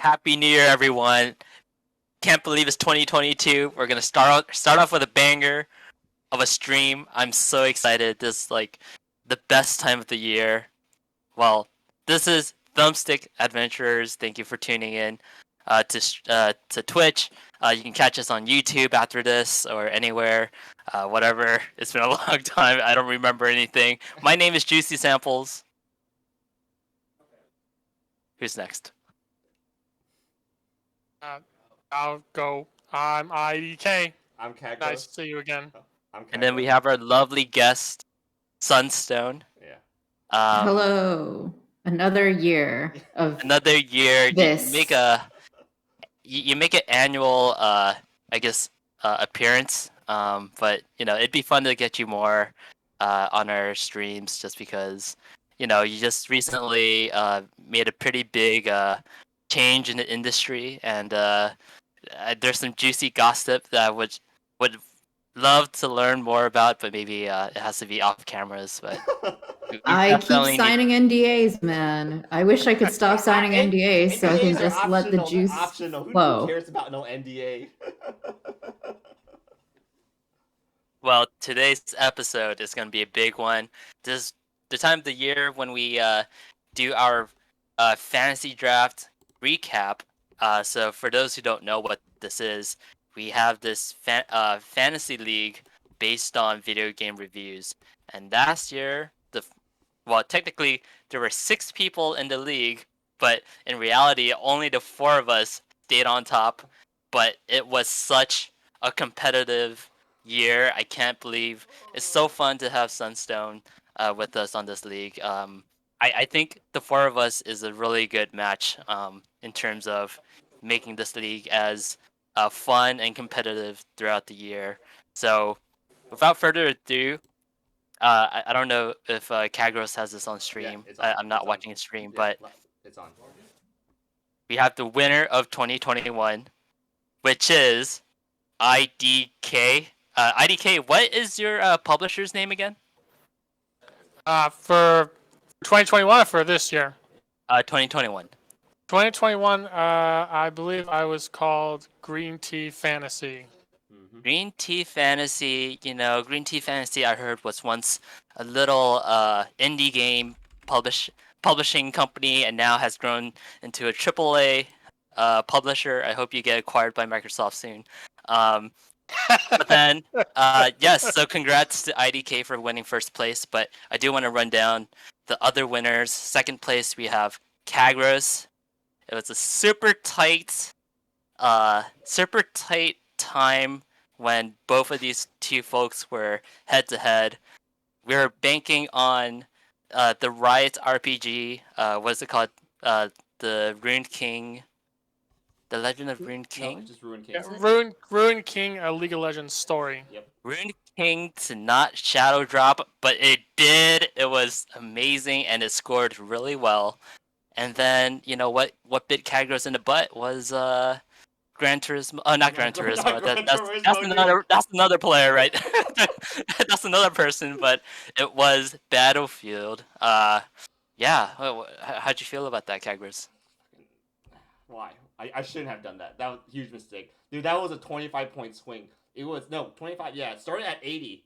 Happy New Year, everyone. Can't believe it's 2022. We're gonna start off with a banger of a stream. I'm so excited. This is like the best time of the year. Well, this is Thumbstick Adventurers. Thank you for tuning in to Twitch. You can catch us on YouTube after this or anywhere, whatever. It's been a long time. I don't remember anything. My name is Juicy Samples. Who's next? I'll go. I'm IDK. I'm Kagros. Nice to see you again. I'm Kagros. And then we have our lovely guest, Sunstone. Yeah. Hello. Another year of Another year. this. You make an annual, appearance. But it'd be fun to get you more on our streams, just because you just recently made a pretty big change in the industry, and there's some juicy gossip that I would love to learn more about, but maybe it has to be off cameras. But I keep signing NDAs, man. I wish I could stop signing NDAs so I can just let the juice flow. Who cares about no NDA? Well, today's episode is going to be a big one. This is the time of the year when we do our fantasy draft recap. So for those who don't know what this is, we have this fantasy league based on video game reviews. And last year, technically there were 6 people in the league, but in reality, only the 4 of us stayed on top. But it was such a competitive year. I can't believe it's so fun to have Sunstone with us on this league. I think the 4 of us is a really good match in terms of making this league as fun and competitive throughout the year. So without further ado, I don't know if Kagros has this on stream. Yeah, I'm not watching a stream, but it's on. we have the winner of 2021, which is IDK. IDK, what is your publisher's name again? For 2021 or for this year? 2021. 2021, I believe I was called Green Tea Fantasy. Green Tea Fantasy, Green Tea Fantasy I heard was once a little indie game publishing company, and now has grown into a AAA publisher. I hope you get acquired by Microsoft soon. But then, yes, so congrats to IDK for winning first place, but I do want to run down the other winners. Second place, we have Kagros. It was a super tight time when both of these two folks were head to head. We were banking on the Riot RPG. What's it called? The Rune King. The Legend of Rune King? No, just Rune King. Yeah, Rune King, a League of Legends story. Yep. Rune King to not shadow drop, but it did. It was amazing, and it scored really well. And then, what bit Kagros in the butt was Gran Turismo. Oh, not Gran Turismo. That's another player, right? That's another person, but it was Battlefield. Yeah. How'd you feel about that, Kagros? Why? I shouldn't have done that. That was a huge mistake. Dude, that was a 25-point swing. It was, 25, yeah. It started at 80,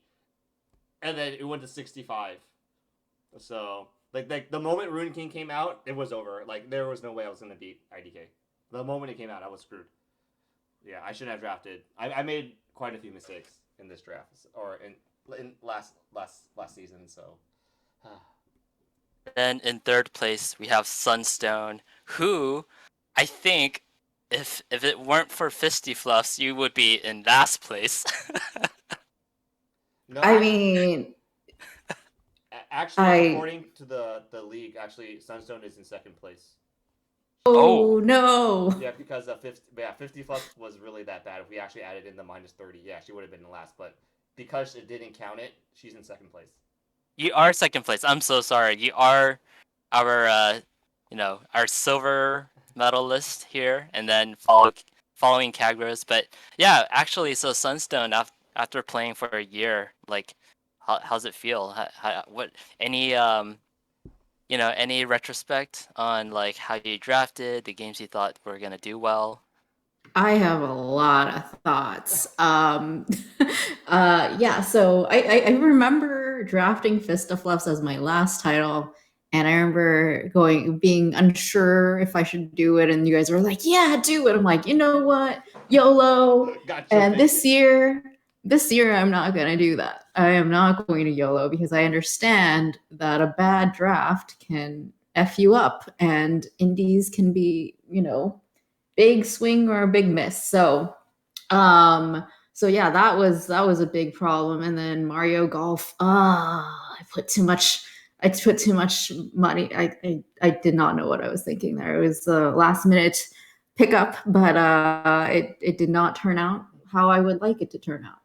and then it went to 65. So, like the moment Rune King came out, it was over. Like, there was no way I was going to beat IDK. The moment it came out, I was screwed. Yeah, I shouldn't have drafted. I made quite a few mistakes in this draft, or in last season, so... Then in third place, we have Sunstone, who... I think if it weren't for Fisty Fluffs, you would be in last place. No, I mean, actually, according to the league, actually Sunstone is in second place. Oh no! Yeah, because 50 Fluffs was really that bad. If we actually added in the -30, yeah, she would have been in last. But because it didn't count it, she's in second place. You are second place. I'm so sorry. You are our our silver medalist here, and then following Kagros. But yeah, actually, so Sunstone, after playing for a year, like, how's it feel? What any any retrospect on like how you drafted the games you thought were gonna do well? I have a lot of thoughts. Yeah, so I remember drafting Fist of Fluffs as my last title, and I remember being unsure if I should do it, and you guys were like, "Yeah, do it." I'm like, you know what, YOLO. Gotcha. And this year, I'm not gonna do that. I am not going to YOLO because I understand that a bad draft can f you up, and indies can be, big swing or a big miss. So yeah, that was a big problem. And then Mario Golf, I put too much money. I did not know what I was thinking there. It was a last minute pickup, but it did not turn out how I would like it to turn out.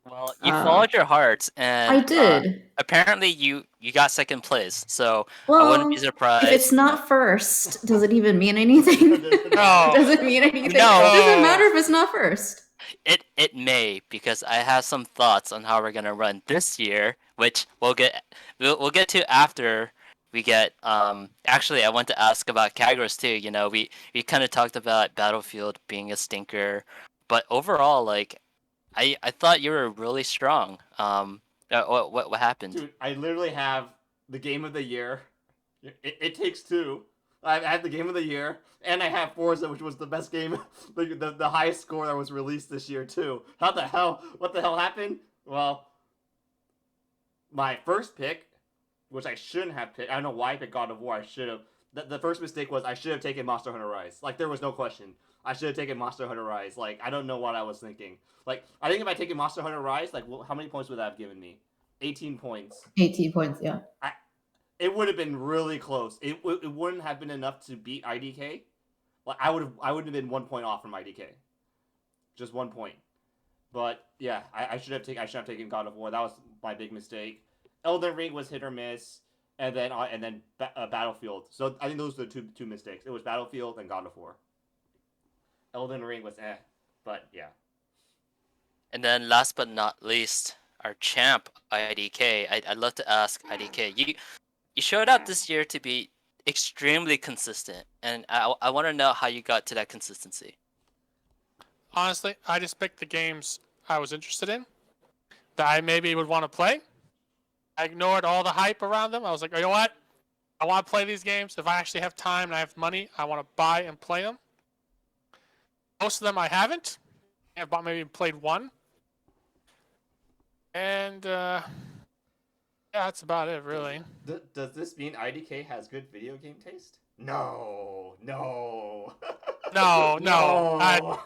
Well, you followed your heart, and I did. apparently you got second place. So I wouldn't Well, be surprised. if it's not first, does it even mean anything? No. Does it mean anything? No. It doesn't matter if it's not first. It may, because I have some thoughts on how we're gonna run this year, which we'll get to after we get. Actually, I want to ask about Kagros too. We kind of talked about Battlefield being a stinker, but overall, like, I thought you were really strong. What happened? Dude, I literally have the game of the year. It takes two. I have the game of the year, and I have Forza, which was the best game, the highest score that was released this year too. What the hell happened? Well, my first pick, which I shouldn't have picked. I don't know why I picked God of War. I should have. The first mistake was I should have taken Monster Hunter Rise. Like, there was no question. I should have taken Monster Hunter Rise. Like, I don't know what I was thinking. Like, I think if I taken Monster Hunter Rise, like, how many points would that have given me? 18 points. 18 points, yeah. It would have been really close. It wouldn't have been enough to beat IDK. Like, I would have been 1 point off from IDK. Just 1 point. But yeah, I should have taken God of War. That was my big mistake. Elden Ring was hit or miss, and then Battlefield. So I think those are the two mistakes. It was Battlefield and God of War. Elden Ring was but yeah. And then last but not least, our champ IDK. I'd love to ask IDK. You showed up this year to be extremely consistent, and I want to know how you got to that consistency. Honestly, I just picked the games I was interested in that I maybe would want to play. I ignored all the hype around them. I was like, you know what? I want to play these games. If I actually have time and I have money, I want to buy and play them. Most of them I haven't. I've maybe played one. And yeah, that's about it, really. Does this mean IDK has good video game taste? No. No. No.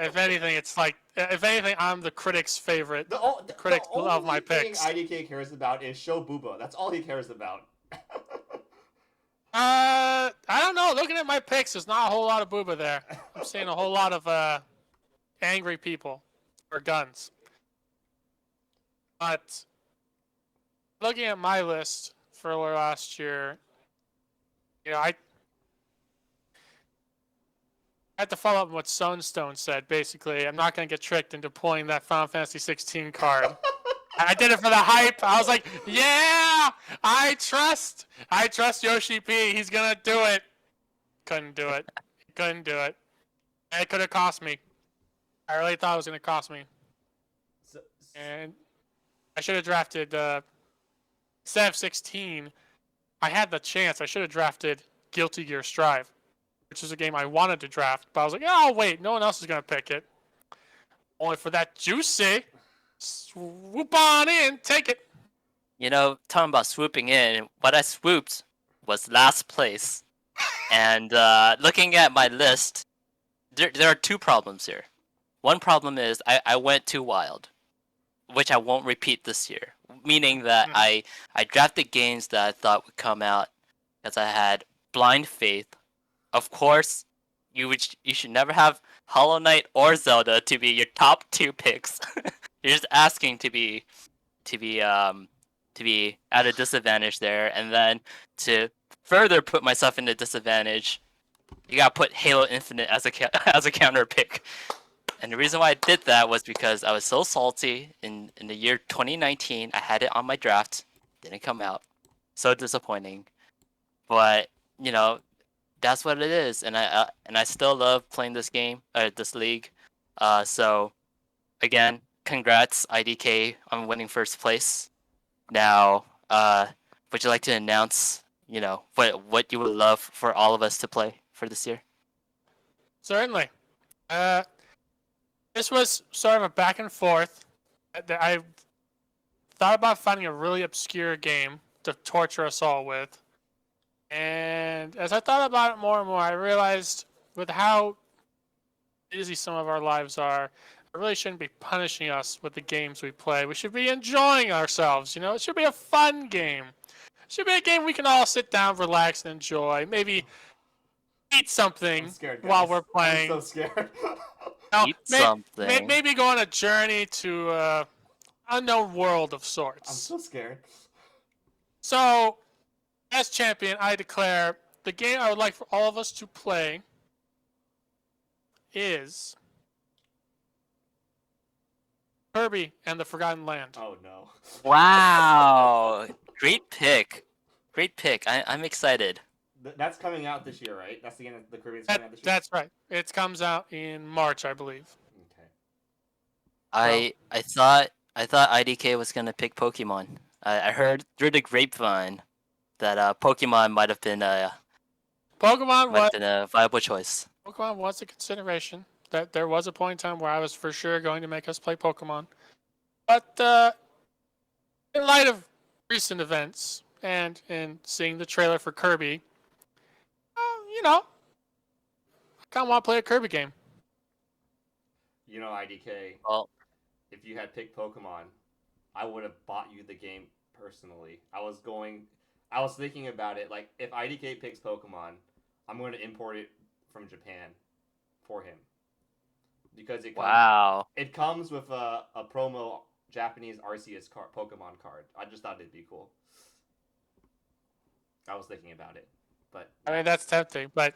If anything, I'm the critic's favorite. The critic of my picks. The only thing IDK cares about is show booba. That's all he cares about. I don't know. Looking at my picks, there's not a whole lot of booba there. I'm seeing a whole lot of angry people or guns. But looking at my list for last year, I had to follow up on what Sunstone said. Basically, I'm not going to get tricked into pulling that Final Fantasy 16 card. I did it for the hype. I was like, yeah, I trust Yoshi P. He's going to do it. Couldn't do it. It could have cost me. I really thought it was going to cost me. And I should have drafted, instead of 16, I had the chance. I should have drafted Guilty Gear Strive, which is a game I wanted to draft. But I was like, oh, wait, no one else is going to pick it. Only for that juicy. Swoop on in, take it. Talking about swooping in, what I swooped was last place. And looking at my list, there are two problems here. One problem is I went too wild, which I won't repeat this year. Meaning that I drafted games that I thought would come out because I had blind faith. Of course, you should never have Hollow Knight or Zelda to be your top two picks. You're just asking to be at a disadvantage there, and then to further put myself in a disadvantage, you gotta put Halo Infinite as a counter pick. And the reason why I did that was because I was so salty in the year 2019. I had it on my draft, didn't come out. So disappointing. But you know, that's what it is, and I still love playing this game, this league. So again, congrats IDK on winning first place. Now, would you like to announce, what you would love for all of us to play for this year? Certainly. This was sort of a back and forth. I thought about finding a really obscure game to torture us all with. And as I thought about it more and more, I realized with how busy some of our lives are, I really shouldn't be punishing us with the games we play. We should be enjoying ourselves. It should be a fun game. It should be a game we can all sit down, relax, and enjoy. Maybe eat something I'm scared, while guys. we're playing. I'm so scared. Eat something. Maybe go on a journey to an unknown world of sorts. I'm so scared. So, as champion, I declare the game I would like for all of us to play is Kirby and the Forgotten Land. Oh no. Wow, great pick. Great pick. I'm excited. That's coming out this year, right? That's the end of the Caribbean's coming out this year. That's right. It comes out in March, I believe. Okay. I thought IDK was gonna pick Pokemon. I heard through the grapevine that Pokemon might have been a viable choice. Pokemon was a consideration. That there was a point in time where I was for sure going to make us play Pokemon, but in light of recent events and in seeing the trailer for Kirby, I kind of want to play a Kirby game. IDK, Well, if you had picked Pokemon, I would have bought you the game personally. I was thinking about it, like, if IDK picks Pokemon, I'm going to import it from Japan for him. Because it comes with a promo Japanese Arceus Pokemon card. I just thought it'd be cool. I was thinking about it, but I mean that's tempting, but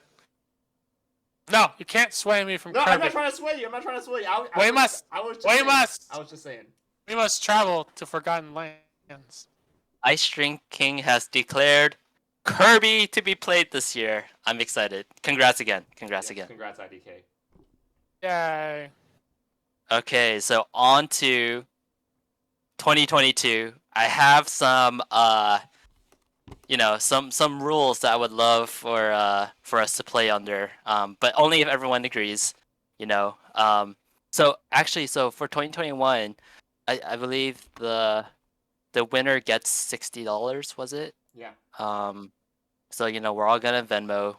no, you can't sway me from no, Kirby. I'm not trying to sway you. We must. I was just saying. We must travel to Forgotten Lands. Ice String King has declared Kirby to be played this year. I'm excited. Congrats again. Congrats again. Congrats, IDK. Yay. Okay, so on to 2022. I have some some rules that I would love for us to play under. But only if everyone agrees, So for 2021, I believe the winner gets $60, was it? Yeah. So we're all gonna Venmo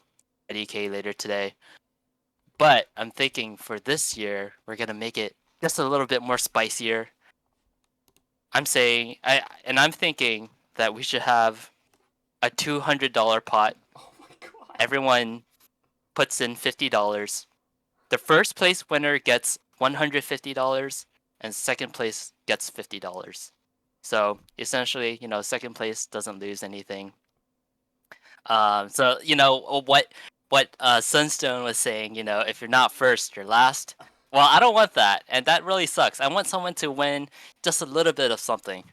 IDK later today. But I'm thinking for this year, we're gonna make it just a little bit more spicier. I'm thinking that we should have a $200 pot. Oh my god. Everyone puts in $50. The first place winner gets $150, and second place gets $50. So essentially, second place doesn't lose anything. So what Sunstone was saying, if you're not first, you're last. Well, I don't want that, and that really sucks. I want someone to win just a little bit of something,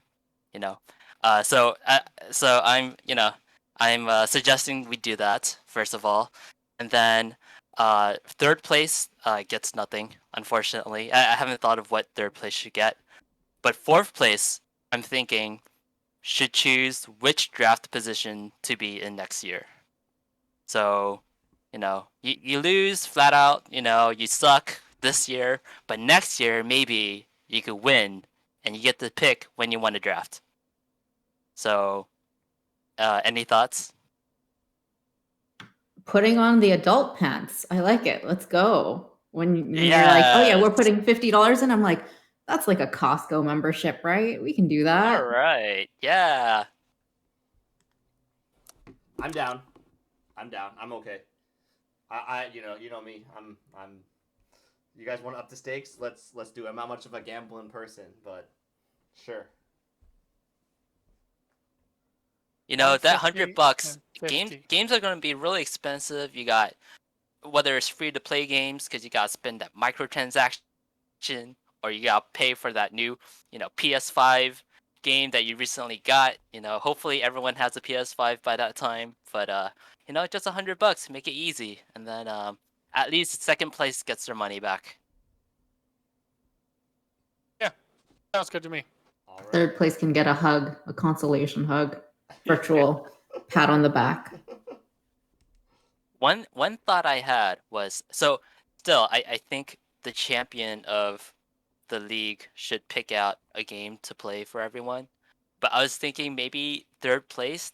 So I'm suggesting we do that first of all, and then third place gets nothing. Unfortunately, I haven't thought of what third place should get, but fourth place, I'm thinking, should choose which draft position to be in next year. So, you lose flat out. You suck this year, but next year maybe you could win, and you get to pick when you want to draft. So, any thoughts? Putting on the adult pants. I like it. Let's go. When you're like, oh yeah, we're putting $50 in, I'm like, that's like a Costco membership, right? We can do that. All right. Yeah. I'm down. I'm okay. You know me. I'm. You guys want to up the stakes? Let's do it. I'm not much of a gambling person, but sure. That $100, games are going to be really expensive. You got, whether it's free to play games because you got to spend that microtransaction, or you got to pay for that new, PS5 game that you recently got. Hopefully everyone has a PS5 by that time. But just $100, make it easy, and then at least second place gets their money back. Yeah, sounds good to me. All right. Third place can get a hug, a consolation hug, virtual pat on the back. One thought I had was, so still I think the champion of the league should pick out a game to play for everyone. But I was thinking maybe third place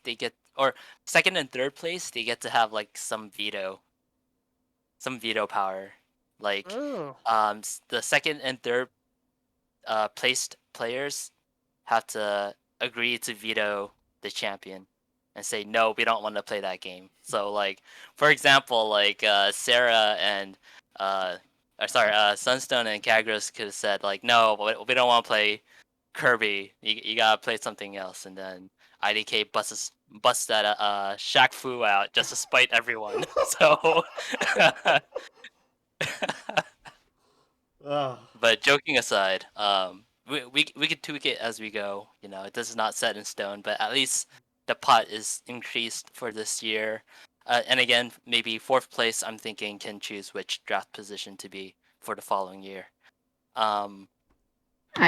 or second and third place they get to have like some veto power. Like Ooh. the second and third placed players have to agree to veto the champion and say no, we don't want to play that game. So like for example, like Sarah and Sunstone and Kagros could have said like no, we don't want to play Kirby. You gotta play something else, and then IDK busts that Shaq Fu out just to spite everyone. So Ugh. but joking aside, we could tweak it as we go. This is not set in stone, but at least the pot is increased for this year. And again, maybe fourth place, I'm thinking, can choose which draft position to be for the following year. I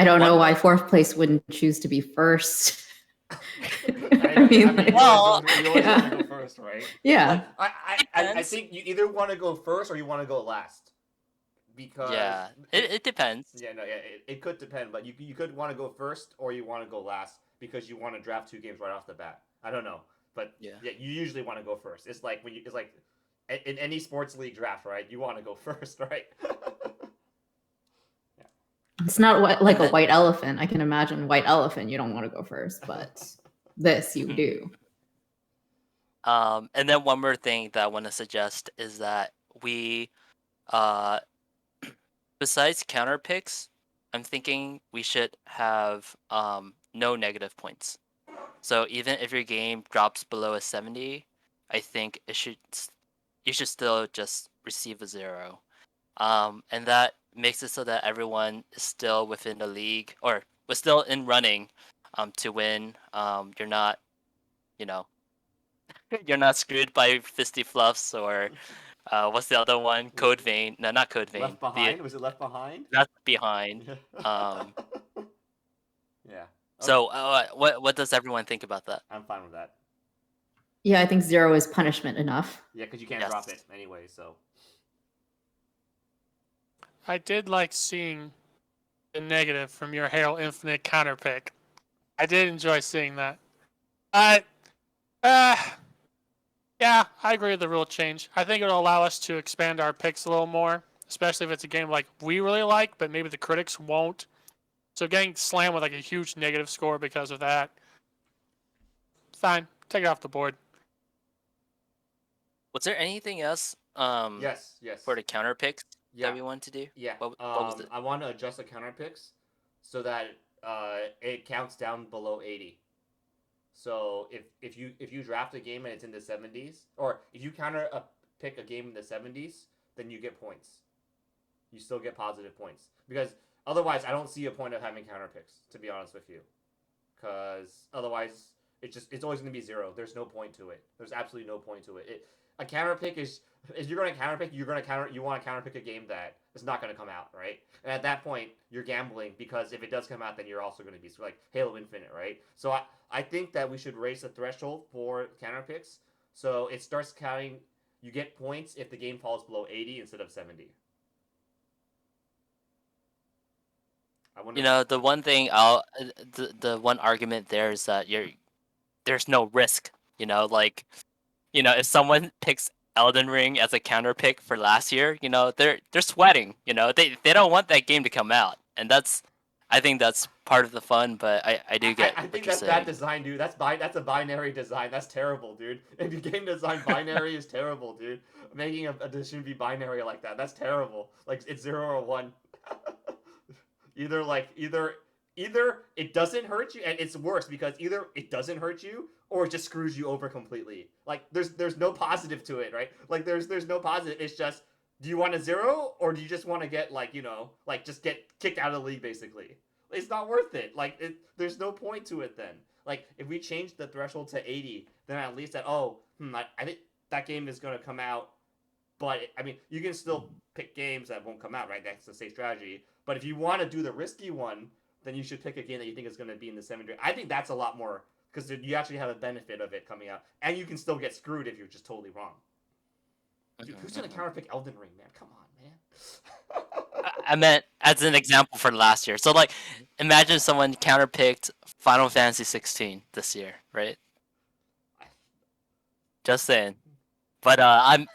don't know why fourth place wouldn't choose to be first. You always yeah. want to go first, right? Yeah. Like, I think you either want to go first or you want to go last. Because yeah, it depends. Yeah, no, yeah, it could depend, but you could want to go first or you want to go last because you want to draft 2 games right off the bat. I don't know, but yeah you usually want to go first. It's like it's like in any sports league draft, right? You want to go first, right? Yeah. It's not like a white elephant. I can imagine white elephant. You don't want to go first, but this you do. And then one more thing that I want to suggest is that we, besides counter picks, I'm thinking we should have no negative points. So even if your game drops below a 70, I think you should still just receive a 0. And that makes it so that everyone is still within the league or was still in running to win. You're not, you're not screwed by Fisty Fluffs or what's the other one? Code Vein. No, not Code Vein. Left Behind? Was it Left Behind? Left Behind. Yeah. So what does everyone think about that? I'm fine with that. Yeah, I think 0 is punishment enough. Yeah, because you can't drop it anyway, so. I did like seeing the negative from your Halo Infinite counter pick. I did enjoy seeing that. Yeah, I agree with the rule change. I think it'll allow us to expand our picks a little more, especially if it's a game like we really like, but maybe the critics won't. So getting slammed with like a huge negative score because of that, fine, take it off the board. Was there anything else? Yes. For the counter picks that we want to do? Yeah. What was it? I want to adjust the counter picks so that it counts down below 80. So if you draft a game and it's in the 70s, or if you pick a game in the 70s, then you get points. You still get positive points because otherwise I don't see a point of having counter picks, to be honest with you, because otherwise it's always going to be 0. There's no point to it. There's absolutely no point to it. A counter pick is if you're going to counter pick, you want to counter pick a game that is not going to come out, right? And at that point, you're gambling because if it does come out, then you're also going to be like Halo Infinite, right? So I think that we should raise the threshold for counter picks so it starts counting. You get points if the game falls below 80 instead of 70. The one thing the one argument there is that there's no risk. If someone picks Elden Ring as a counter pick for last year, they're sweating. They don't want that game to come out, and I think that's part of the fun. But I do get. I think that's bad design, dude. That's a binary design. That's terrible, dude. And the game design binary is terrible, dude. Making a decision be binary like that, that's terrible. Like it's 0 or 1. Either it doesn't hurt you, and it's worse because either it doesn't hurt you or it just screws you over completely. Like there's no positive to it, right? Like there's no positive. It's just, do you want a 0 or do you just want to get just get kicked out of the league basically? It's not worth it. Like, there's no point to it then. Like, if we change the threshold to 80, then at least I think that game is going to come out. But, I mean, you can still pick games that won't come out, right? That's the safe strategy. But if you want to do the risky one, then you should pick a game that you think is going to be in the 70. I think that's a lot more, because you actually have a benefit of it coming out. And you can still get screwed if you're just totally wrong. Dude, who's going to counterpick Elden Ring, man? Come on, man. I meant as an example for last year. So like, imagine someone counterpicked Final Fantasy 16 this year, right? Just saying. But I'm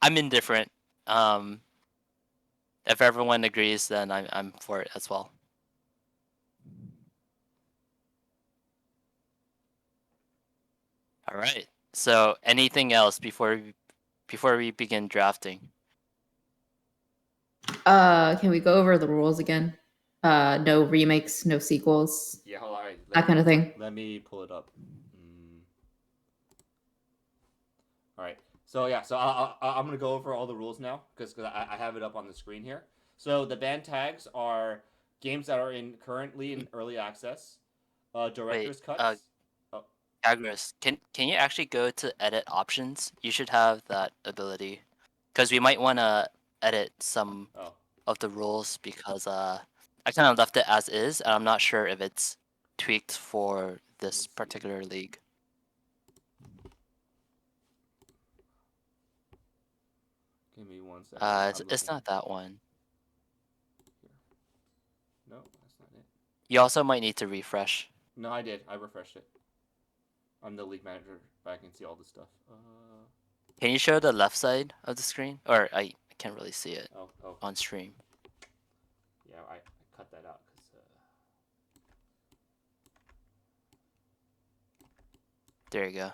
indifferent. If everyone agrees, then I'm for it as well. All right. So anything else before we begin drafting? Can we go over the rules again? No remakes, no sequels, Yeah, hold on. All right, that kind of thing. Let me pull it up. All right. So yeah, so I'm gonna go over all the rules now because I have it up on the screen here. So the ban tags are games that are currently in early access, director's cuts. Kagros, can you actually go to edit options? You should have that ability, because we might want to edit some of the rules because I kind of left it as is, and I'm not sure if it's tweaked for this particular league. Give me 1 second. It's not that one. No, that's not it. You also might need to refresh. No, I did. I refreshed it. I'm the league manager, but I can see all this stuff. Can you show the left side of the screen? Or I can't really see it on stream. Yeah, I cut that out because. There you go.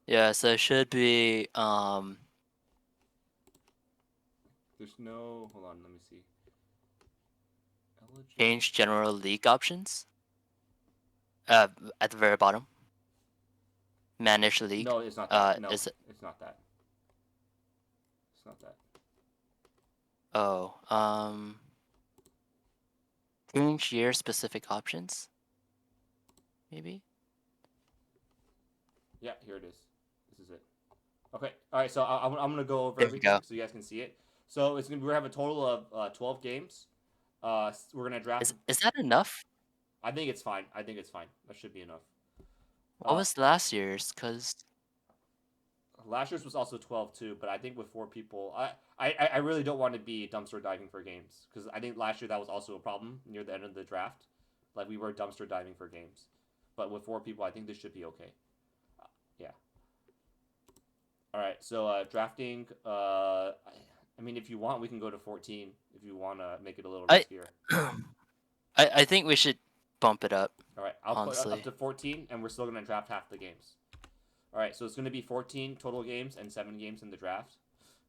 Yeah, so it should be There's no. Hold on, let me see. Change general league options. At the very bottom. Manage league. No, it's not that. No, it's not that. It's not that. Oh, change year specific options. Maybe. Yeah, here it is. This is it. Okay. All right. So I'm gonna go over There everything so you guys can see it. So we're gonna have a total of 12 games. We're gonna draft. Is that enough? I think it's fine. That should be enough. What was last year's? Cause last year's was also 12 too, but I think with 4 people, I really don't want to be dumpster diving for games because I think last year that was also a problem near the end of the draft. Like we were dumpster diving for games, but with 4 people, I think this should be okay. Yeah. All right. So drafting. I mean, if you want, we can go to 14. If you want to make it a little riskier. I think we should bump it up. All right, I'll honestly. put up to 14, and we're still gonna draft half the games. All right, so it's gonna be 14 total games and 7 games in the draft.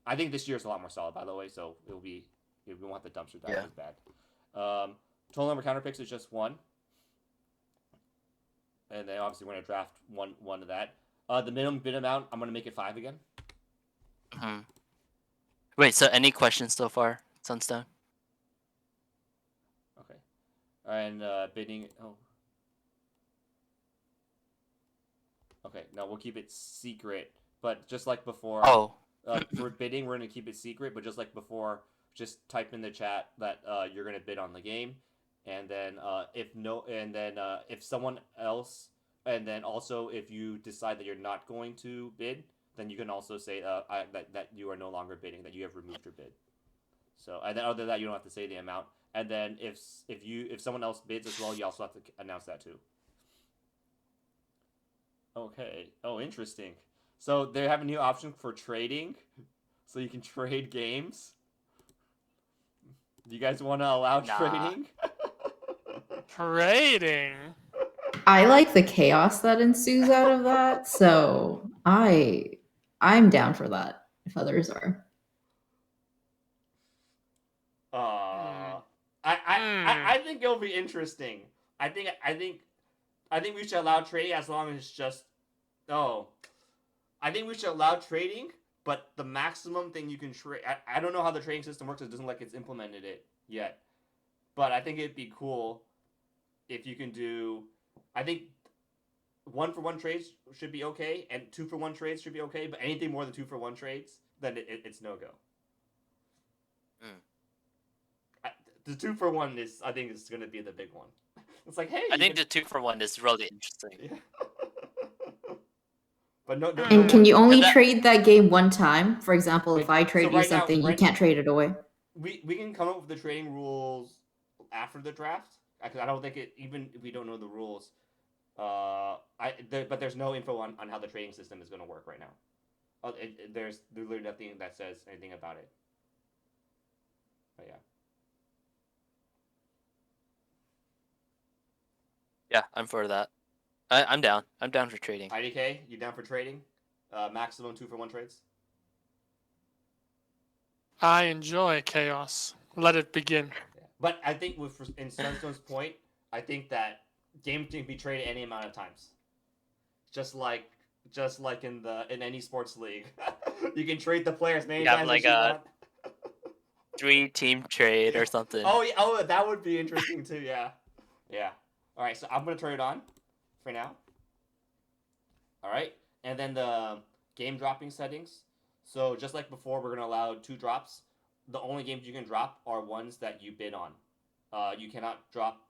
I think this year is a lot more solid, by the way. So it'll be we won't have the dumpster dive as bad. Total number of counter picks is just 1, and then obviously we're gonna draft one of that. The minimum bid amount, I'm gonna make it 5 again. Mm-hmm. Wait, so any questions so far, Sunstone? Okay, and bidding. Oh. Okay, no, we'll keep it secret. But just like before, for bidding, we're gonna keep it secret. But just like before, just type in the chat that you're gonna bid on the game, and then if someone else, and then also if you decide that you're not going to bid, then you can also say that you are no longer bidding, that you have removed your bid. So and then other than that, you don't have to say the amount. And then if someone else bids as well, you also have to announce that too. Okay. Oh, interesting. So they have a new option for trading, so you can trade games. Do you guys want to allow trading? Trading? I like the chaos that ensues out of that, so I'm down for that if others are. I think it'll be interesting. I think we should allow trading as long as it's just. I think we should allow trading, but the maximum thing you can trade. I don't know how the trading system works. It doesn't like it's implemented it. yet. But I think it'd be cool if you can do. I think 1-for-1 trades should be okay, and 2-for-1 trades should be okay. But anything more than 2-for-1 trades, then it's no go. The 2-for-1 is, I think, is going to be the big one. It's like, hey, I think the 2-for-1 is really interesting. Yeah. But no, And can you only that- trade that game one time? For example, if Wait, I trade so you right now- something, you right- can't trade it away. we can come up with the trading rules after the draft. Because I don't think it, even if we don't know the rules, but there's no info on how the trading system is going to work right now. There's literally nothing that says anything about it. But yeah. Yeah, I'm for that. I'm down. I'm down for trading. IDK, you down for trading? Maximum 2-for-1 trades? I enjoy chaos. Let it begin. Yeah. But I think in Sunstone's point, I think that games can be traded any amount of times. Just like in any sports league. You can trade the players many have times like as you a want. 3-team trade or something. Oh, yeah, oh, that would be interesting too, yeah. Yeah. Alright, so I'm gonna turn it on for now. Alright. And then the game dropping settings. So just like before, we're gonna allow 2 drops. The only games you can drop are ones that you bid on. You cannot drop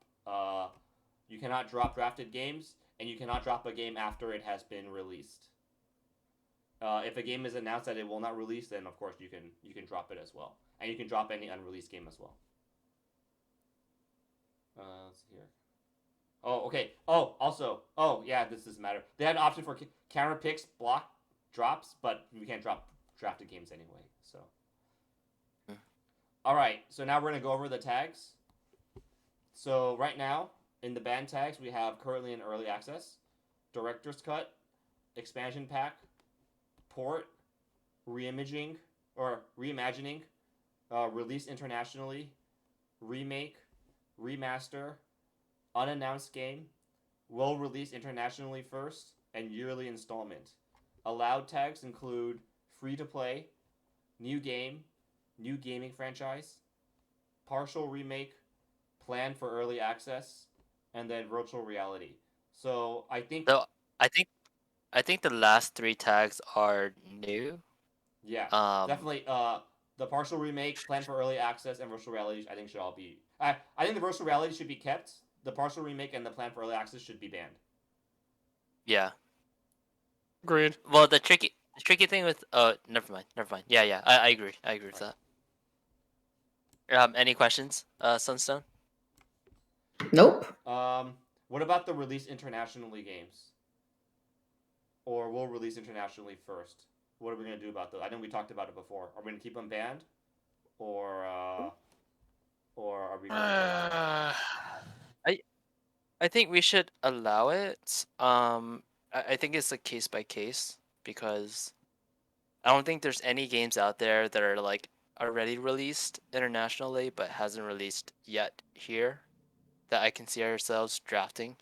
drafted games, and you cannot drop a game after it has been released. If a game is announced that it will not release, then of course you can drop it as well, and you can drop any unreleased game as well. Let's see here. Oh, okay. Oh, also, yeah, this doesn't matter. They had an option for counter picks, block drops, but we can't drop drafted games anyway. So, all right. So now we're gonna go over the tags. So right now in the band tags, we have currently in early access, director's cut, expansion pack, port, reimagining, release internationally, remake, remaster, unannounced game, will release internationally first, and yearly installment. Allowed tags include free to play, new game, new gaming franchise, partial remake, plan for early access, and then virtual reality. So I think So I think the last 3 tags are new. yeah, Um, definitely the partial remake, plan for early access, and virtual reality I think should all be I think the virtual reality should be kept. The partial remake and the plan for early access should be banned. yeah. Agreed. Well, the tricky thing with never mind. Yeah. I agree. I agree with that. Any questions, Sunstone? Nope. What about the release internationally games? Or we'll release internationally first. What are we gonna do about those? I know we talked about it before. Are we gonna keep them banned, or are we gonna? I think we should allow it. I think it's a case by case because I don't think there's any games out there that are like already released internationally but hasn't released yet here that I can see ourselves drafting.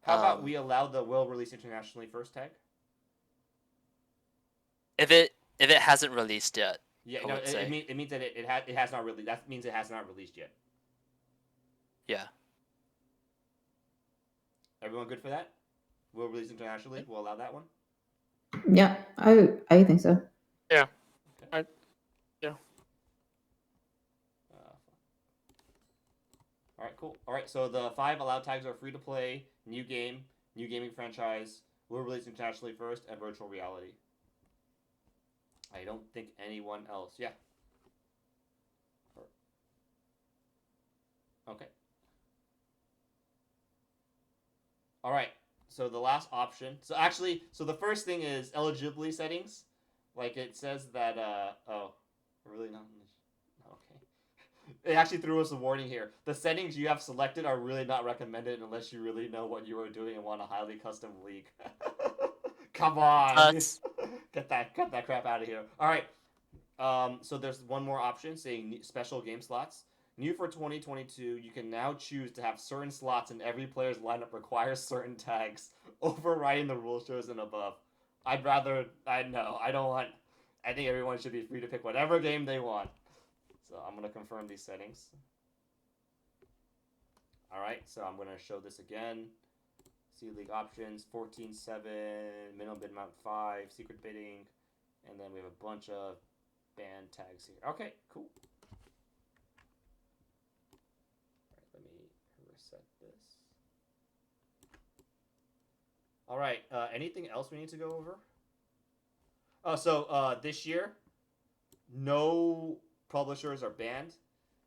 How about we allow the will release internationally first tag? If it hasn't released yet. Yeah, I no, would say. it means that it has not released. That means it has not released yet. Yeah. Everyone good for that? Will release internationally. We'll allow that one. Yeah, I think so. Yeah. All right, cool. All right, so the 5 allowed tags are free to play, new game, new gaming franchise, will release internationally first, and virtual reality. I don't think anyone else. Yeah. Okay. All right. So the last option. So actually, the first thing is eligibility settings. Like it says that. Really not. Okay. It actually threw us a warning here. The settings you have selected are really not recommended unless you really know what you are doing and want a highly custom league. Come on. Get that crap out of here. All right. So there's one more option saying special game slots. New for 2022, you can now choose to have certain slots in every player's lineup require certain tags, overriding the rule chosen above. I don't want. I think everyone should be free to pick whatever game they want. So I'm gonna confirm these settings. All right, so I'm gonna show this again. See league options, 14-7, minimum bid amount 5, secret bidding, and then we have a bunch of band tags here. Okay, cool. All right, let me reset this. All right, anything else we need to go over? So this year, no publishers are banned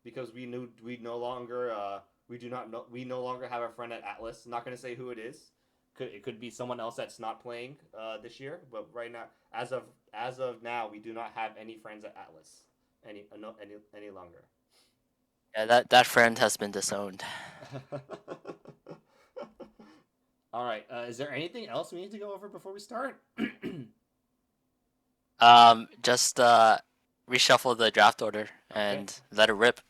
because we no longer we no longer have a friend at Atlas. I'm not gonna say who it is. It could be someone else that's not playing this year. But right now, as of now, we do not have any friends at Atlas any longer. Yeah, that friend has been disowned. All right. Is there anything else we need to go over before we start? Just reshuffle the draft order and let it rip.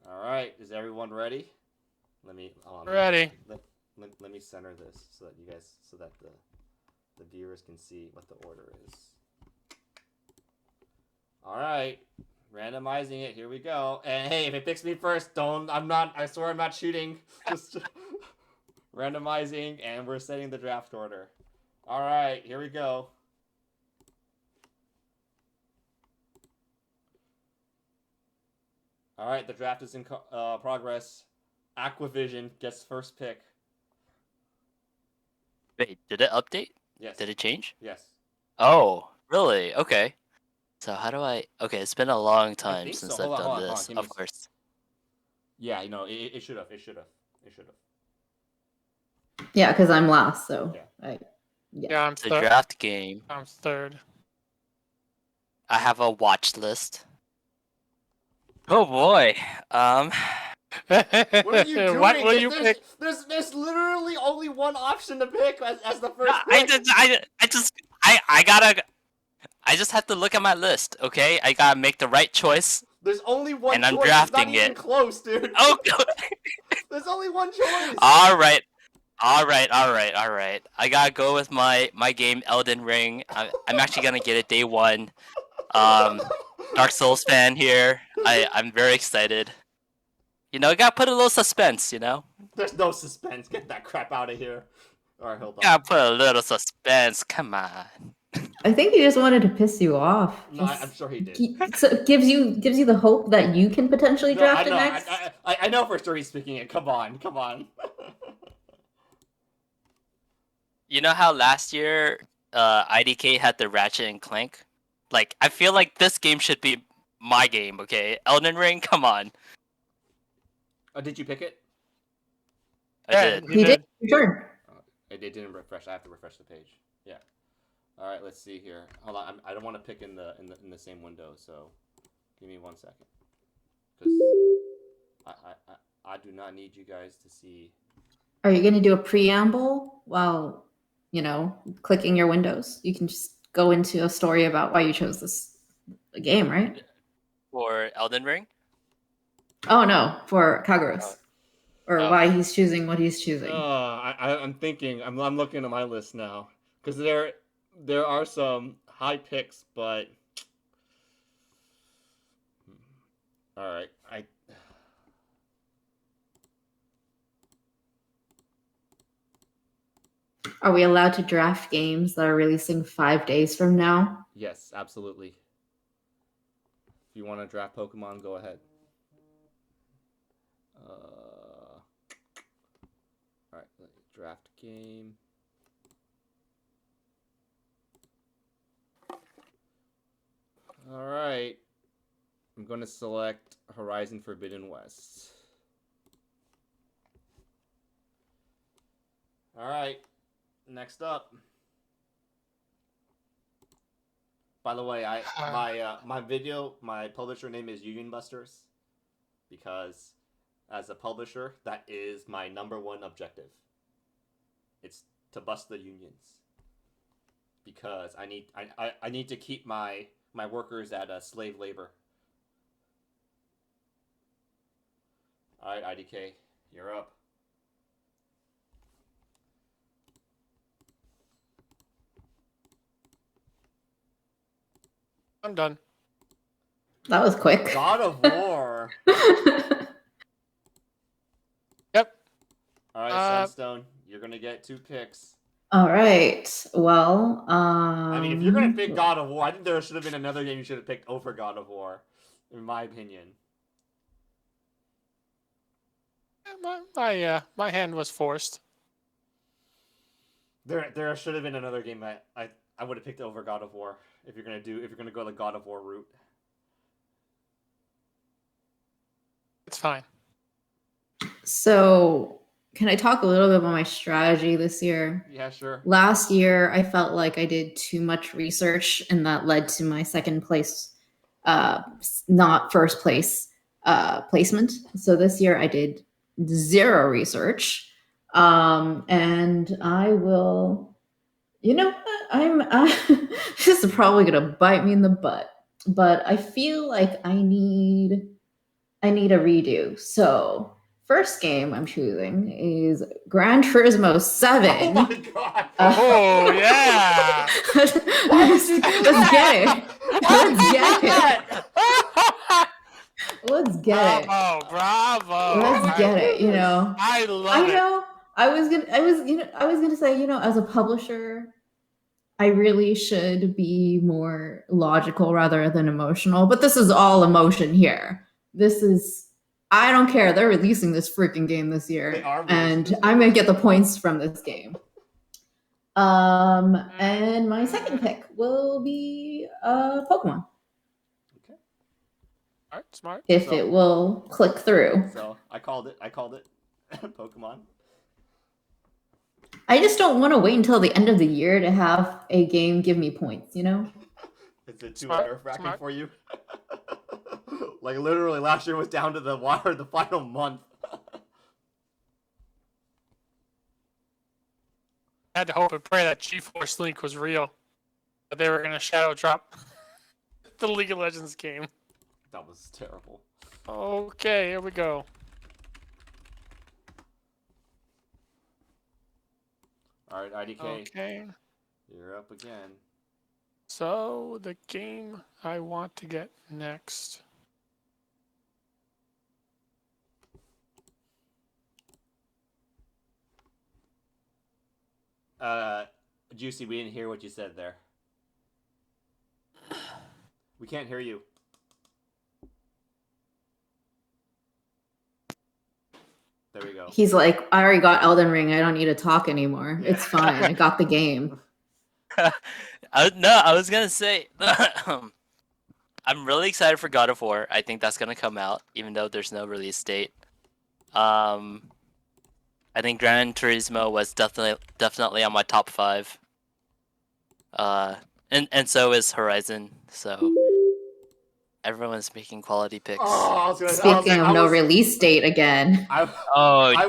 All right. Is everyone ready? Let me Ready. let me center this so that the viewers can see what the order is. All right. Randomizing it. Here we go. And hey, if it picks me first, I swear I'm not shooting. Just randomizing, and we're setting the draft order. All right, here we go. All right, the draft is in progress. Aquavision gets first pick. Wait, did it update? Yes. Did it change? Yes. Oh, really? Okay. So how do I? Okay, it's been a long time think since so. I've Hold on, done this. give me Of course. Yeah, it should have. Yeah, because I'm last, so Yeah. Yeah, I'm The third. draft game. I'm third. I have a watch list. Oh boy. What are you doing? What will you pick? There's literally only one option to pick as the first I pick. just have to look at my list. Okay, I gotta make the right choice. There's only one And choice. I'm It's drafting not even it. close, dude. Oh. There's only one choice. All right. I gotta go with my game Elden Ring. I'm actually gonna get it day one. Dark Souls fan here. I'm very excited. You know, gotta put a little suspense. You know, There's no suspense. Get that crap out of here. All right, hold on. gotta put a little suspense. Come on. I think he just wanted to piss you off. No, I'm sure he did. So it gives you the hope that you can potentially No, draft I it know. next. I know for sure he's speaking it. Come on. You know how last year, IDK had the Ratchet and Clank? Like, I feel like this game should be my game. Okay, Elden Ring. Come on. Did you pick it? I Yeah, did. He did. Sure. It didn't refresh. I have to refresh the page. Yeah. All right. Let's see here. Hold on. I don't want to pick in the same window. So, give me 1 second. Because I do not need you guys to see. Are you going to do a preamble while, clicking your windows? You can just go into a story about why you chose this game, right? For Elden Ring. Oh no, for Kagros, or why he's choosing what he's choosing. I'm thinking. I'm looking at my list now because there are some high picks, but all right. Are we allowed to draft games that are releasing 5 days from now? Yes, absolutely. If you want to draft Pokemon, go ahead. All right, draft game. All right, I'm going to select Horizon Forbidden West. All right, next up. By the way, my publisher name is Union Busters because as a publisher, that is my #1 objective. It's to bust the unions because I need to keep my workers at slave labor. All right, IDK, you're up. I'm done. That was quick. God of War. Yep. All right, Sunstone, you're gonna get 2 picks. All right. Well, I mean, if you're gonna pick God of War, I think there should have been another game you should have picked over God of War, in my opinion. My hand was forced. There should have been another game that I would have picked over God of War if you're gonna go the God of War route. It's fine. So, can I talk a little bit about my strategy this year? Yeah, sure. Last year, I felt like I did too much research, and that led to my second place, not first place placement. So this year, I did 0 research, and I will. You know what? This is probably gonna bite me in the butt, but I feel like I need a redo. So first game I'm choosing is Gran Turismo 7. Oh my god! Oh yeah! Let's get it. Let's get it. Let's get it. Bravo! Let's get it. You know. I love I it. know. I was gonna say, as a publisher, I really should be more logical rather than emotional. But this is all emotion here. I don't care. They're releasing this freaking game this year. They are and releasing I'm gonna get the points from this game. And my second pick will be Pokemon. Okay. Smart. If it will click through. So I called it. Pokemon. I just don't want to wait until the end of the year to have a game give me points, you know? Is it too Smart, nerve-wracking smart. for you? Like literally last year was down to the wire the final month. I had to hope and pray that G-Force Link was real. That they were gonna shadow drop the League of Legends game. That was terrible. Okay, here we go. Alright, IDK, Okay. you're up again. So the game I want to get next. Juicy, we didn't hear what you said there. We can't hear you. There we go. He's like, I already got Elden Ring. I don't need to talk anymore. Yeah. It's fine. I got the game. I was gonna say, I'm really excited for God of War. I think that's gonna come out, even though there's no release date. I think Gran Turismo was definitely on my top 5. And so is Horizon. So everyone's making quality picks. Oh, Speaking of no release date again. I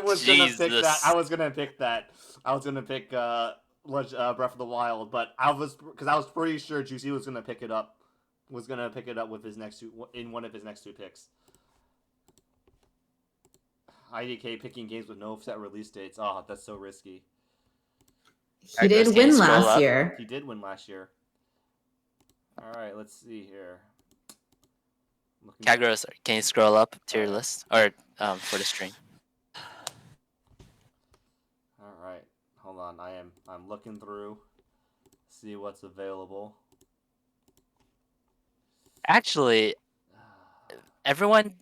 was Jesus. gonna pick that. I was gonna pick that. I was gonna pick Breath of the Wild, but I was pretty sure Juicy was gonna pick it up. Was gonna pick it up with his next in one of his next 2 picks. IDK picking games with no set release dates. Oh, that's so risky. He did Can you win scroll last up? year. He did win last year. All right, let's see here. Kagros, can you scroll up to your list or for the stream? All right, hold on. I'm looking through, see what's available. Actually, everyone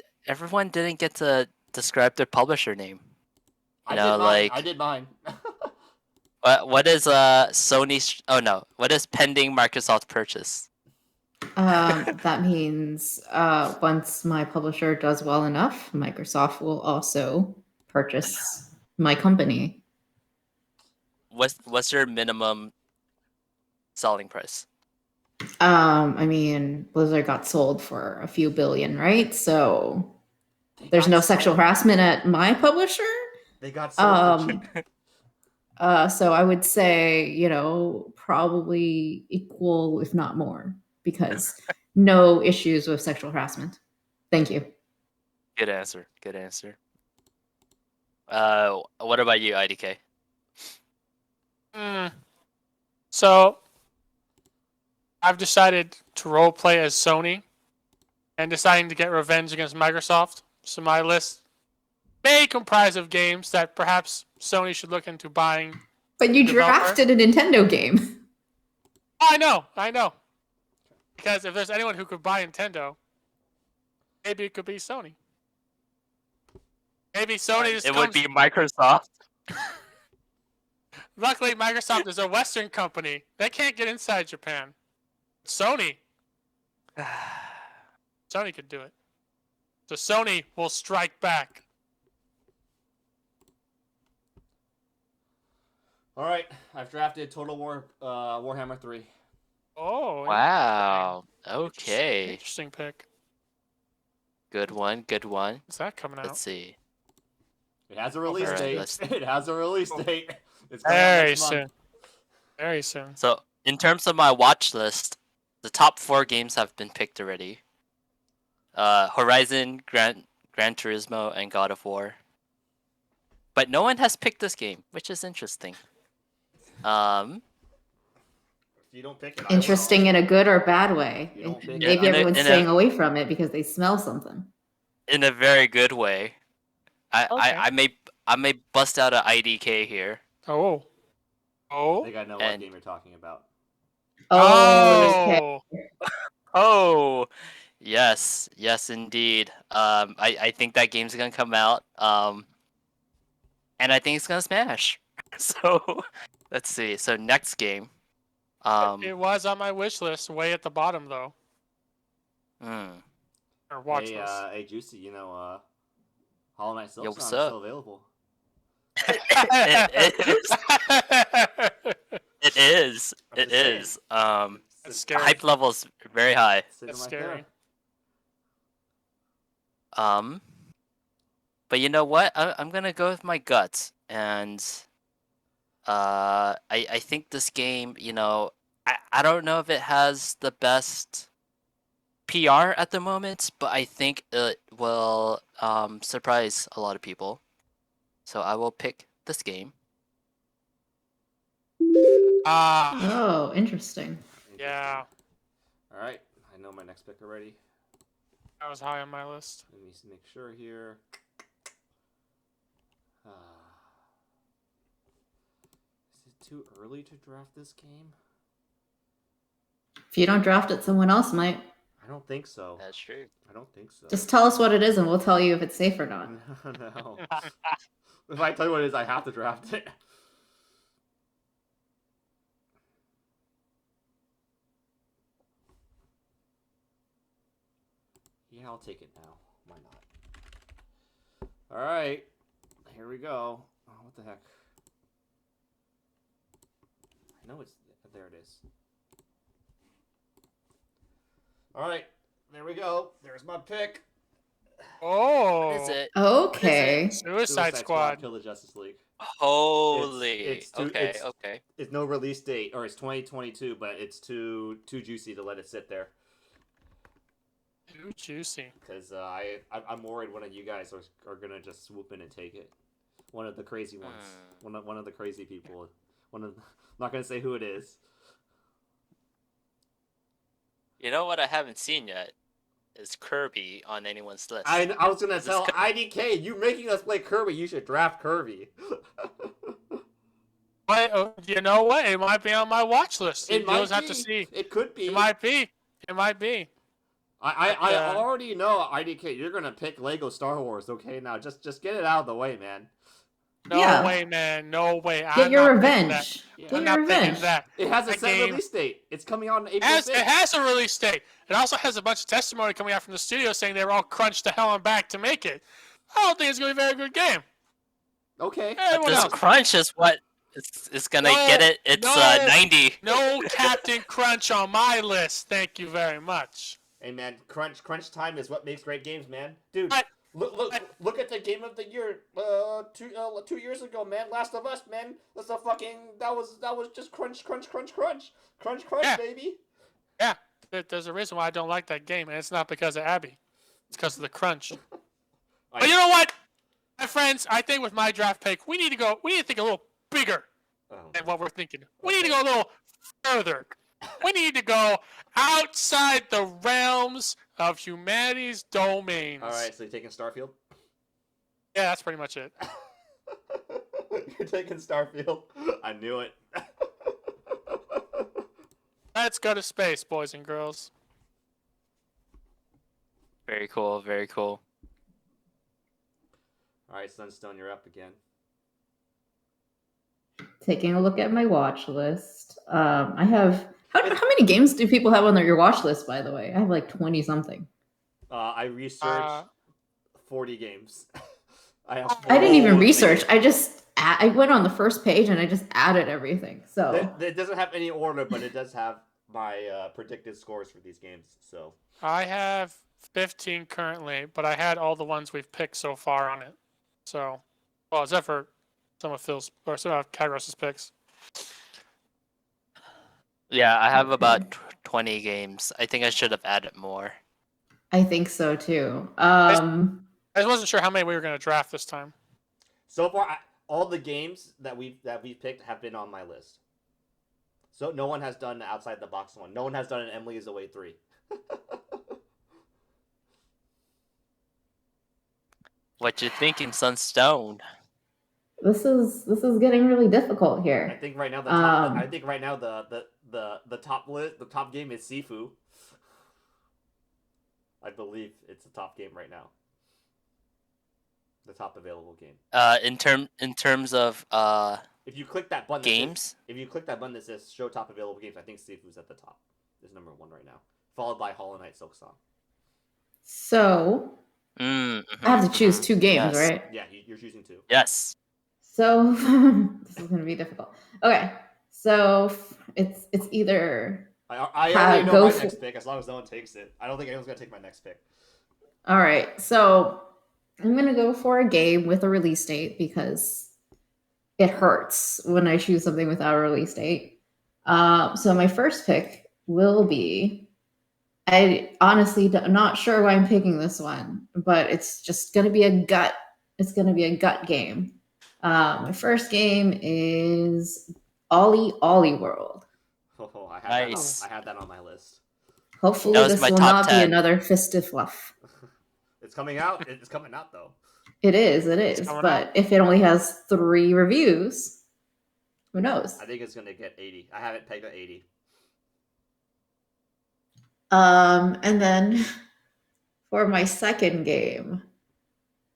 didn't get to describe their publisher name. I did mine. What is Sony's? Oh no, what is pending Microsoft purchase? That means once my publisher does well enough, Microsoft will also purchase my company. What's your minimum selling price? I mean, Blizzard got sold for a few billion, right? So there's no sexual harassment at my publisher. They got sold. So I would say, probably equal, if not more, because no issues with sexual harassment. Thank you. Good answer. Good answer. What about you, IDK? So I've decided to roleplay as Sony and deciding to get revenge against Microsoft. So my list may comprise of games that perhaps Sony should look into buying. But you Developer. drafted a Nintendo game. Oh, I know. Because if there's anyone who could buy Nintendo, maybe it could be Sony. Maybe Sony just It comes... would be Microsoft. Luckily, Microsoft is a Western company. They can't get inside Japan. Sony could do it. So Sony will strike back. All right, I've drafted Total War Warhammer 3. Oh, Wow. Okay. Interesting pick. Good one. Good one. When's that coming out? Let's see. It has a release Alright, date. let's- It has a release date. It's coming out Very next month. soon. Very soon. So, in terms of my watch list, the top 4 games have been picked already. Horizon, Gran Turismo, and God of War. But no one has picked this game, which is interesting. If you don't pick it, I will. Interesting in a good or bad way. You don't pick Maybe it. everyone's In a- staying away from it because they smell something. In a very good way. Okay. I may bust out an IDK here. Oh. I Oh. think I know And- what game you're talking about. Okay. Oh. Oh, yes, indeed. I think that game's gonna come out. And I think it's gonna smash. So, let's see. So next game. It was on my wish list, way at the bottom though. hmm. Or watch Hey, list. hey, Juicy, you know, Hollow Knight Yo, Silksong is what's up? still available. It is. I'm It just saying. is. That's The scary. hype level's very high. Sitting That's right scary. there. But you know what? I'm gonna go with my guts, and I think this game, you know, I don't know if it has the best PR at the moment, but I think it will surprise a lot of people. So I will pick this game. Ah. Oh, interesting. Yeah. All right, I know my next pick already. That was high on my list. Let me make sure here. Is it too early to draft this game? If you don't draft it, someone else might. I don't think so. That's true. I don't think so. Just tell us what it is and we'll tell you if it's safe or not. No. If I tell you what it is, I have to draft it. Yeah, I'll take it now. Why not? All right, here we go. Oh, what the heck? I know it's there. It is. All right, there we go. There's my pick. Oh. What is it? Okay. Suicide Squad. Kill the Justice League. Holy. it's too- okay. it's- Okay. It's no release date, or it's 2022, but it's too juicy to let it sit there. Too juicy. Because I'm worried one of you guys are gonna just swoop in and take it. One of the crazy ones. One of the crazy people. I'm not gonna say who it is. You know what I haven't seen yet is Kirby on anyone's list. I was gonna This tell co- IDK, you making us play Kirby, you should draft Kirby. But you know what? It might be on my watch list. It You might just have be. to see. It could be. It might be. It might be. I Yeah. already know IDK. You're gonna pick Lego Star Wars. Okay, now just get it out of the way, man. No Yeah. way, man. No way. Get I'm your not picking revenge. Yeah. that. Get I'm your not picking revenge. that. It has a That set game- release date. It's coming out on April It 6th. has a release date. It also has a bunch of testimony coming out from the studio saying they were all crunched the hell and back to make it. I don't think it's going to be a very good game. Okay. Everyone This else. crunch is what is gonna No, get it. It's no. 90. No Captain Crunch on my list. Thank you very much. Hey man, crunch time is what makes great games, man. Dude, But- look at the game of the year 2 years ago, man. Last of Us, man. That's a fucking that was just crunch, Yeah. baby. Yeah, there's a reason why I don't like that game, and it's not because of Abby. It's because of the crunch. But you know what, my friends? I think with my draft pick, we need to think a little bigger Oh, than what we're thinking. We need to go a little further. We need to go outside the realms of humanity's domains. All right, so you're taking Starfield. Yeah, that's pretty much it. You're taking Starfield. I knew it. Let's go to space, boys and girls. Very cool. Very cool. All right, Sunstone, you're up again. Taking a look at my watch list. I have how many games do people have on your watch list? By the way, I have like 20 something. I researched 40 games. I didn't even 40 research. games. I went on the first page and I just added everything. So It doesn't have any order, but it does have my predicted scores for these games. So I have 15 currently, but I had all the ones we've picked so far on it. So, well, except for some of Phil's or some of Kagros's picks. Yeah, I have Okay. about 20 games. I think I should have added more. I think so too. I just wasn't sure how many we were going to draft this time. so far, all the games that we've picked have been on my list. So no one has done the outside the box one. No one has done an Emily is Away 3. What you thinking, Sunstone? This is getting really difficult I here. think right now the top. I think right now the top game is Sifu. I believe it's the top game right now. The top available game. In terms of If you click that button, games, if you click that button that says show top available games, I think Sifu's at the top. Is number 1 right now, followed by Hollow Knight Silk Song. So I have to choose 2 games, Yes. right? Yeah, you're choosing 2. Yes. So this is going to be difficult. Okay, so it's either I already know my next pick as long as no one takes it. I don't think anyone's gonna take my next pick. all right. So I'm going to go for a game with a release date because it hurts when I choose something without a release date. So my first pick will be. I honestly am not sure why I'm picking this one, but it's just going to be a gut. It's going to be a gut game. My first game is Ollie Ollie World. Oh, I had Nice. I had that on my list. Hopefully, That was this my will top not be 10. another fisted fluff. It's coming out. It's coming out though. It is. coming But out. if it only has 3 reviews, who knows? I think it's gonna get 80. I haven't pegged at 80. And then for my second game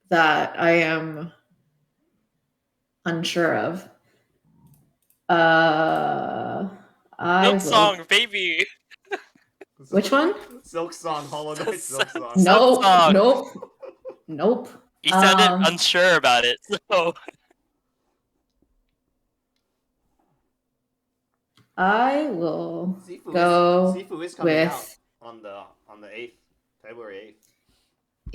that I am unsure of, I Silk will. Song, baby. Which one? Silk Song, Hollow Knight Silk Song. No, Song. nope. He sounded Um, unsure about it. So I will Sifu go is coming out with on the 8th, February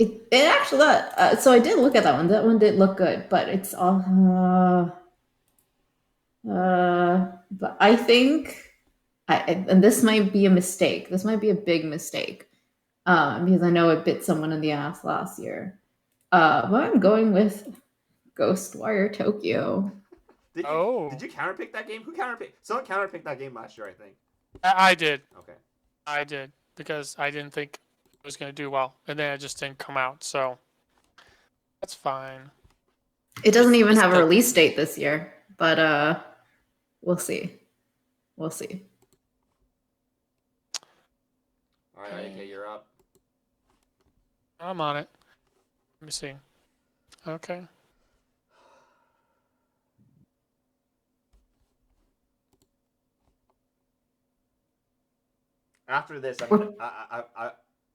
8th. it. Actually, so I did look at that one. That one did look good, but it's all. But I think, and this might be a mistake. This might be a big mistake, because I know it bit someone in the ass last year. But I'm going with Ghostwire Tokyo. Did you counterpick that game? Who counterpicked? Someone counterpicked that game last year, I think. I did. Okay. I did because I didn't think it was going to do well, and then it just didn't come out. So that's fine. It doesn't even It's have a still- release date this year, but we'll see. We'll see. All right, Okay. AK, you're up. I'm on it. Let me see. Okay. After this,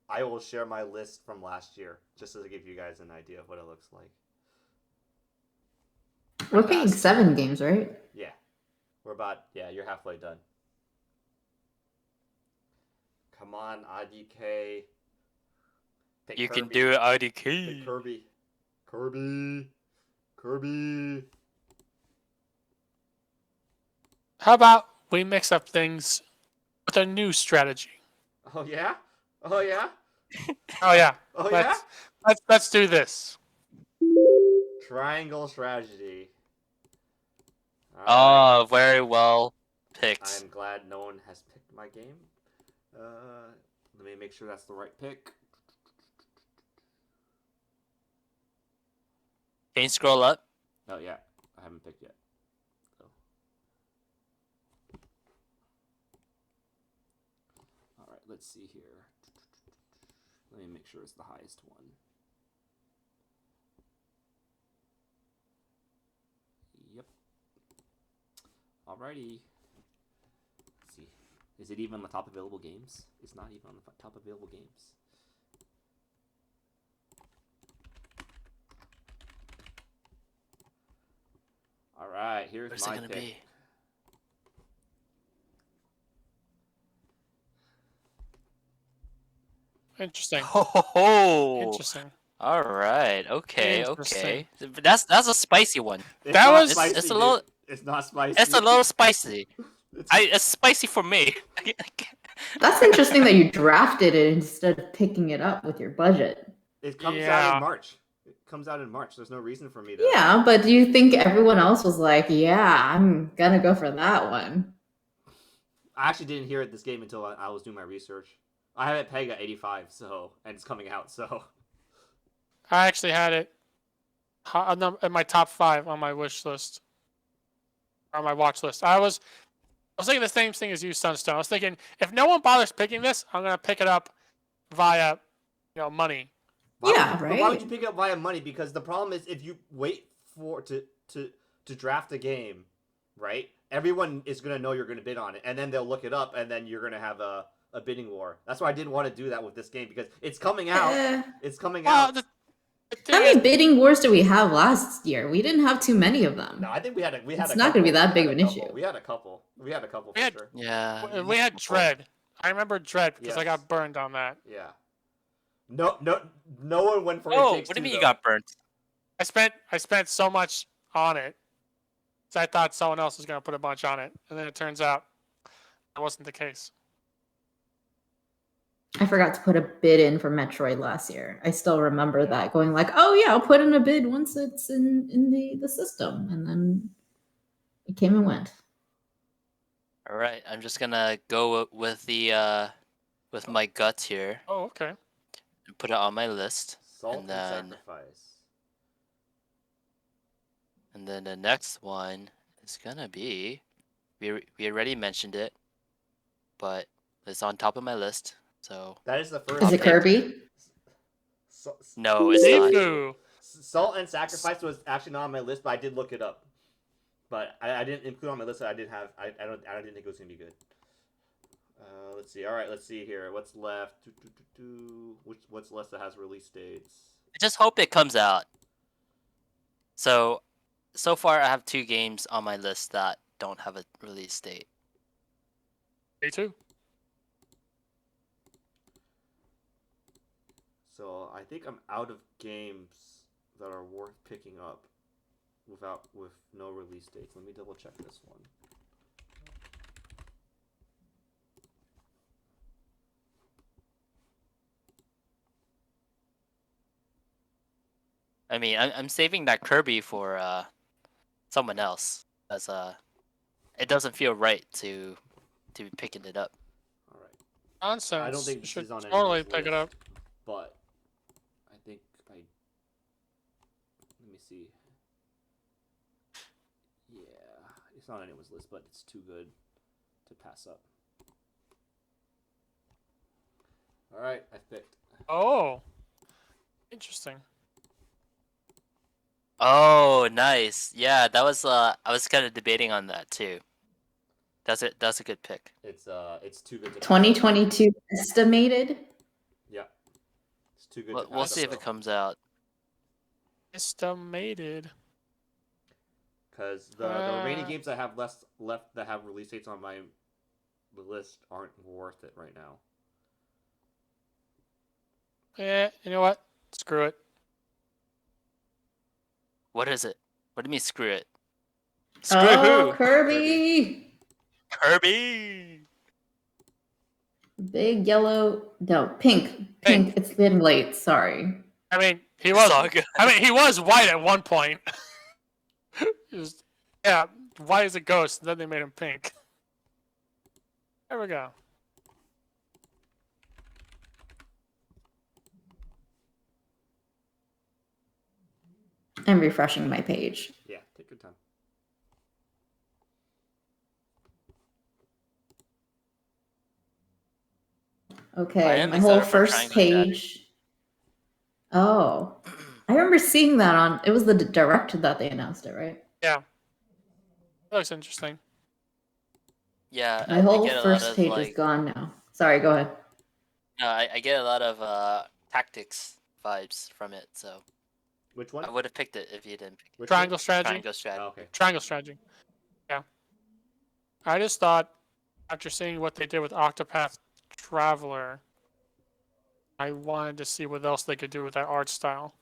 I will share my list from last year just to give you guys an idea of what it looks like. We're picking 7 games, right? Yeah, you're halfway done. Come on, IDK. Pick you can Kirby. do it, Pick IDK. Kirby. How about we mix up things with a new strategy? Oh yeah. Oh yeah. Oh yeah. Oh yeah. Let's do this. Triangle strategy. All right. Oh, very well picked. I'm glad no one has picked my game. Let me make sure that's the right pick. Can you scroll up? Oh yeah, I haven't picked yet. So. All right, let's see here. Let me make sure it's the highest one. Yep. Alrighty. Let's see. Is it even on the top available games? It's not even on the top available games. Alright, here's Where's my it gonna pick. be? Interesting. Oh, Interesting. all right. Okay, Interesting. okay. That's a spicy one. It's That not was- spicy, it's a dude. little- It's not spicy. It's a little spicy. It's, It's spicy for me. That's interesting that you drafted it instead of picking it up with your budget. it comes out Yeah. in March. It comes out in March. There's no reason for me to. Yeah, but do you think everyone else was like, yeah, I'm gonna go for that one? I actually didn't hear this game until I was doing my research. I have it pegged at 85, and it's coming out. So I actually had it in my top 5 on my wish list, on my watch list. I was thinking the same thing as you, Sunstone. I was thinking if no one bothers picking this, I'm gonna pick it up via, money. Yeah, but why right? would you pick it up via money? Because the problem is if you wait to draft a game, right? Everyone is gonna know you're gonna bid on it, and then they'll look it up, and then you're gonna have a bidding war. That's why I didn't want to do that with this game because it's coming out. It's coming Well, out. the How thing many is, bidding wars did we have last year? We didn't have too many of them. No, I think we had It's not gonna be that big of an issue. We had a couple. We had a couple for We had- sure. Yeah. we had Dread. I remember Dread because I Yes. got burned on that. Yeah. No one went for It Oh, Takes what do you Two, mean you though. got burnt? I spent so much on it, so I thought someone else was gonna put a bunch on it, and then it turns out that wasn't the case. I forgot to put a bid in for Metroid last year. I still remember that going like, oh yeah, I'll put in a bid once it's in the system, and then it came and went. All right, I'm just gonna go with the with my guts here Oh, okay. and put it on my list. Salt And and then- sacrifice. And then the next one is gonna be, we already mentioned it, but it's on top of my list. So That is the first. Is it pick. Kirby? no, it's not. Sifu. Salt and sacrifice was actually not on my list, but I did look it up. But I didn't include it on my list. I didn't have. I didn't think it was gonna be good. Let's see. All right, let's see here. What's left? What's left that has release dates? I just hope it comes out. So far I have 2 games on my list that don't have a release date. Me too. So I think I'm out of games that are worth picking up with no release dates. Let me double check this one. I mean, I'm saving that Kirby for someone else. As it doesn't feel right to be picking it up. All right. Nonsense. I don't think You this should is on totally anyone's pick it list, up. but I think let me see. Yeah, it's not on anyone's list, but it's too good to pass up. All right, I picked. Oh, interesting. Oh, nice. Yeah, that was I was kind of debating on that too. That's a good pick. It's too good to pass up. 2022 estimated. Yeah, it's too good. We'll, to we'll pass see up, if it though. comes out. Estimated. Because the remaining games I have left that have release dates on my list aren't worth it right now. Yeah, you know what? Screw it. What is it? What do you mean screw it? Oh, who? Kirby! Kirby. Big yellow. No, pink. Pink. It's getting late. Sorry. I mean, he was. Saga. I mean, he was white at one point. He was, yeah, white as a ghost. And then they made him pink. There we go. I'm refreshing my page. Yeah, take your time. I Okay, am my whole excited for first triangle strategy. page. Oh, I remember seeing that on. It was the direct that they announced it, right? Yeah. That looks interesting. Yeah, My I whole get a lot first of page is like. gone now. Sorry, go ahead. No, I get a lot of tactics vibes from it. So Which one? I would have picked it if you didn't pick it. Which Triangle one? strategy. Triangle strategy. Oh, okay. Triangle strategy. Yeah. I just thought, after seeing what they did with Octopath Traveler, I wanted to see what else they could do with that art style.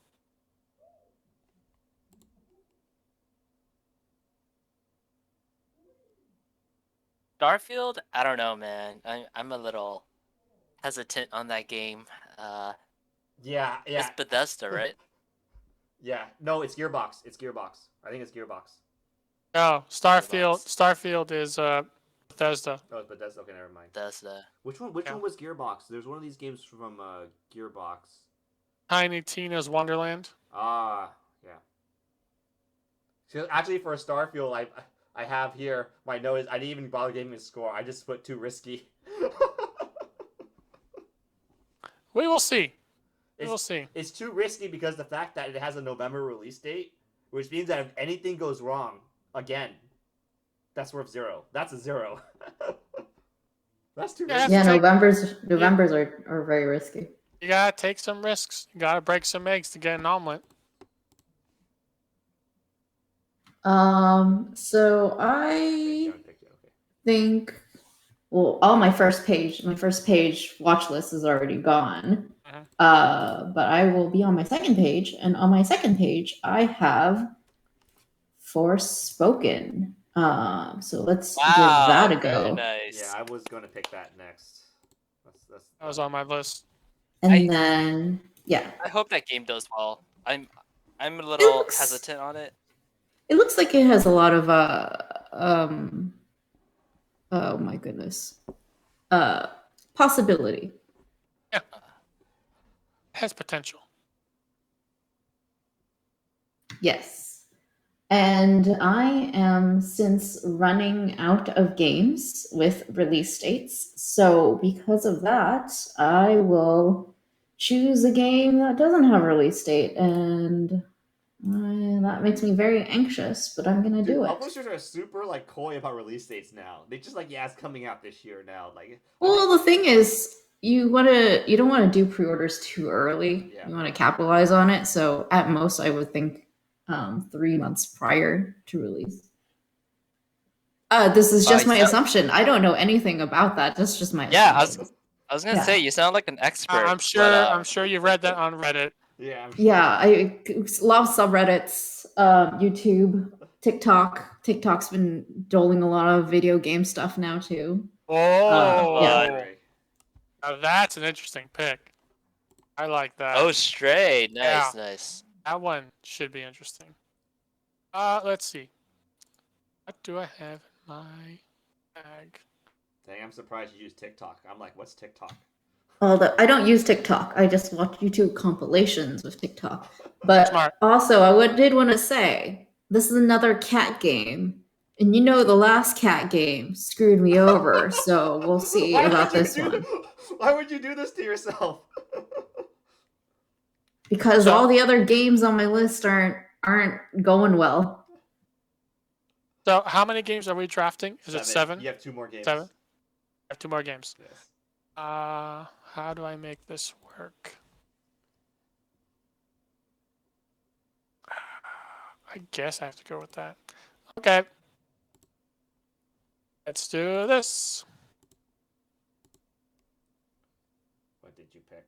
Starfield, I don't know, man. I'm a little hesitant on that game. Yeah, It's yeah, Bethesda, right? yeah. No, it's Gearbox. It's Gearbox. I think it's Gearbox. Oh, Starfield. Gearbox. Starfield is Bethesda. Oh, it's Bethesda. Okay, never mind. Bethesda. Which one? Which Yeah. one was Gearbox? There's one of these games from Gearbox. Tiny Tina's Wonderland. Ah, yeah. So actually, for a Starfield, I have here my note is I didn't even bother giving a score. I just put too risky. We will see. We It's- will see. It's too risky because the fact that it has a November release date, which means that if anything goes wrong, again, that's worth 0. That's a 0. That's too Yeah, risky. Yeah, take- Novembers are very risky. You gotta take some risks. You gotta break some eggs to get an omelet. So I Don't pick it, okay. think, well, my first page watch list is already gone. Mhm. But I will be on my second page, and on my second page, I have Forspoken. So let's give that a very go. nice. Yeah, I was gonna pick that next. That was on my list. And then, yeah, I hope that game does well. I'm a It little looks- hesitant on it. it looks like it has a lot of oh my goodness, possibility. It has potential. Yes. And I am since running out of games with release dates. So because of that, I will choose a game that doesn't have a release date. And that makes me very anxious, but I'm going to Dude, do it. publishers are super like coy about release dates now. They just like, yeah, it's coming out this year now. Like, Well, the thing is, you don't want to do pre-orders too early. Yeah. You want to capitalize on it. So at most, I would think 3 months prior to release. This is just my assumption. I don't know anything about that. That's just my Yeah, assumption. I was gonna Yeah. say you sound like an expert. I'm sure. I'm sure you read that on Reddit. yeah, I'm sure. Yeah, I love subreddits, YouTube, TikTok. TikTok's been doling a lot of video game stuff now too. Oh, yeah. Now that's an interesting pick. I like that. Oh, Stray. Nice, Yeah. nice. That one should be interesting. Let's see. What do I have in my bag? Dang, I'm surprised you use TikTok. I'm like, what's TikTok? Although I don't use TikTok, I just watch YouTube compilations with TikTok. But Smart. also, did want to say this is another cat game, and the last cat game screwed me over. So we'll see Why about would you this do one. Why would you do this to yourself? Because So- all the other games on my list aren't going well. So, how many games are we drafting? Is it 7? You have 2 more games. 7? I have 2 more games. Yes. How do I make this work? I guess I have to go with that. Okay. Let's do this. What did you pick?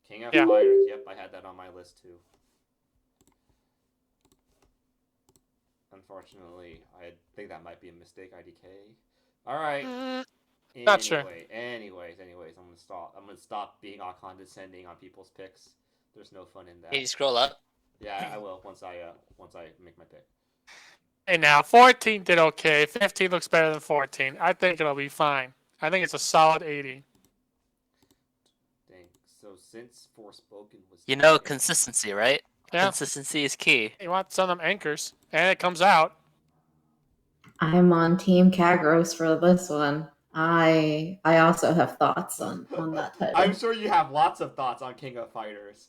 King of Yeah. Fighters. Yep, I had that on my list too. Unfortunately, I think that might be a mistake. IDK. All right. Not sure. Anyways, I'm gonna stop being all condescending on people's picks. There's no fun in that. Can you scroll up? Yeah, I will once I make my pick. Hey, now 14 did okay. 15 looks better than 14. I think it'll be fine. I think it's a solid 80. Dang. So since Forspoken was You know, consistency, right? Yeah. Consistency is key. You want some of them anchors, and it comes out. I'm on Team Kagros for this one. I also have thoughts on that title. I'm sure you have lots of thoughts on King of Fighters.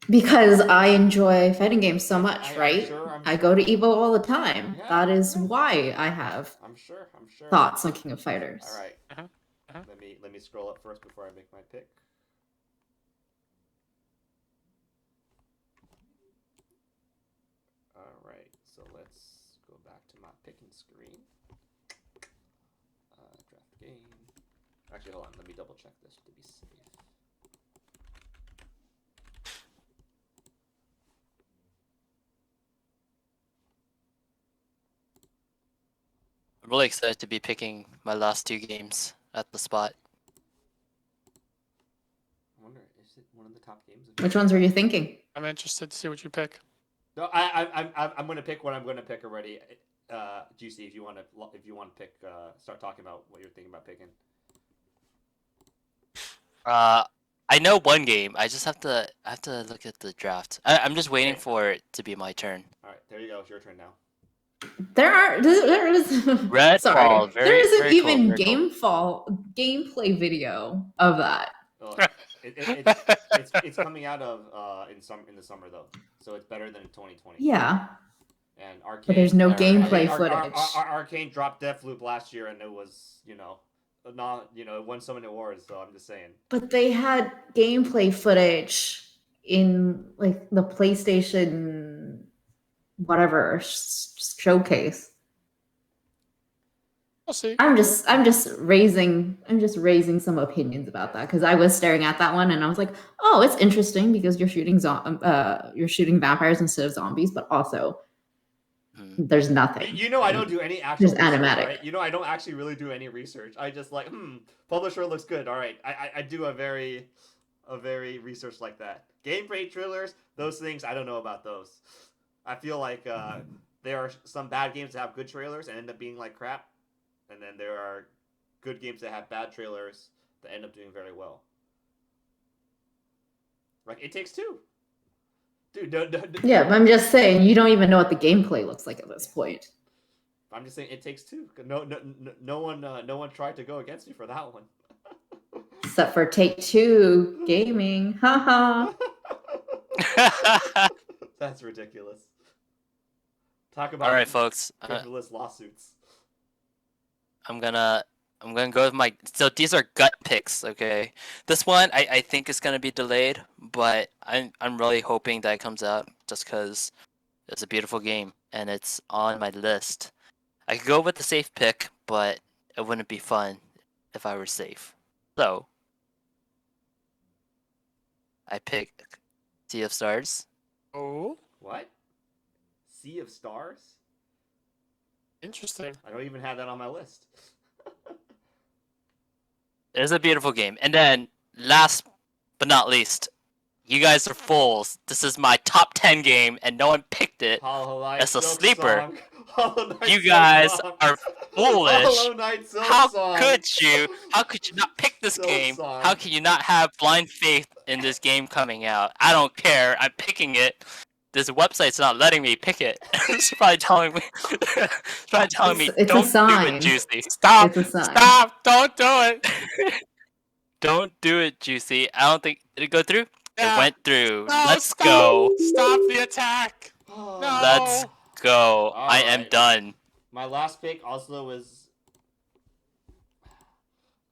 Because I enjoy fighting games so much, I'm right? sure. I go to Evo all the time. Yeah, That is yeah. why I have I'm sure. thoughts on King of Fighters. All right. Uh-huh. Let me scroll up first before I make my pick. All right. So let's go back to my picking screen. Draft game. Actually, hold on. Let me double check this to be safe. I'm really excited to be picking my last 2 games at the spot. I wonder, is it one of the top games? Which ones were you thinking? I'm interested to see what you pick. No, I'm gonna pick what I'm gonna pick already. Juicy, if you want to pick, start talking about what you're thinking about picking. I know one game. I just have to look at the draft. I'm just waiting Okay. for it to be my turn. All right, there you go. It's your turn now. There is Redfall, sorry. very- there isn't very cool, even very cool. gameplay video of that. It's coming out of in the summer though, so it's better than 2020. Yeah. And Arcane, But there's no gameplay footage. Arcane dropped Deathloop last year, and it was not it won so many awards. So I'm just saying. But they had gameplay footage in like the PlayStation whatever showcase. We'll see. I'm just raising some opinions about that because I was staring at that one and I was like, oh, it's interesting because you're shooting vampires instead of zombies, but also there's nothing. I don't do any actual There's research, animatic. right? I don't actually really do any research. I just like, publisher looks good. All right. I do a very research like that. Gameplay trailers, those things, I don't know about those. I feel like there are some bad games that have good trailers and end up being like crap. And then there are good games that have bad trailers that end up doing very well. Like It Takes Two. Dude, yeah, but I'm just saying you don't even know what the gameplay looks like at this point. I'm just saying It Takes Two. No one tried to go against me for that one. Except for Take-Two Gaming. Haha. That's ridiculous. Talk about All right, folks. frivolous lawsuits. I'm gonna go with my. So these are gut picks, okay? This one I think is gonna be delayed, but I'm really hoping that it comes out just because it's a beautiful game and it's on my list. I could go with the safe pick, but it wouldn't be fun if I were safe. So I pick Sea of Stars. Oh, What? Sea of Stars? interesting. I don't even have that on my list. It is a beautiful game. And then last but not least, you guys are fools. This is my top 10 game and no one picked it. Hollow Knight, That's a Silk sleeper. Song. Hollow Knight, You Silk guys Song. are foolish. Hollow Knight, Silk How Song. could you? How could you not pick this Silk game? Song. How can you not have blind faith in this game coming out? I don't care. I'm picking it. This website's not letting me pick it. It's probably telling me. It's probably telling me It's a don't do sign. it, Juicy. Stop! It's a sign. Stop! Don't do it! Don't do it, Juicy. I don't think did it go through. Yeah. It went through. No, Let's stop. go. Stop the attack! Oh. No. Let's go. All I am right. done. My last pick also is.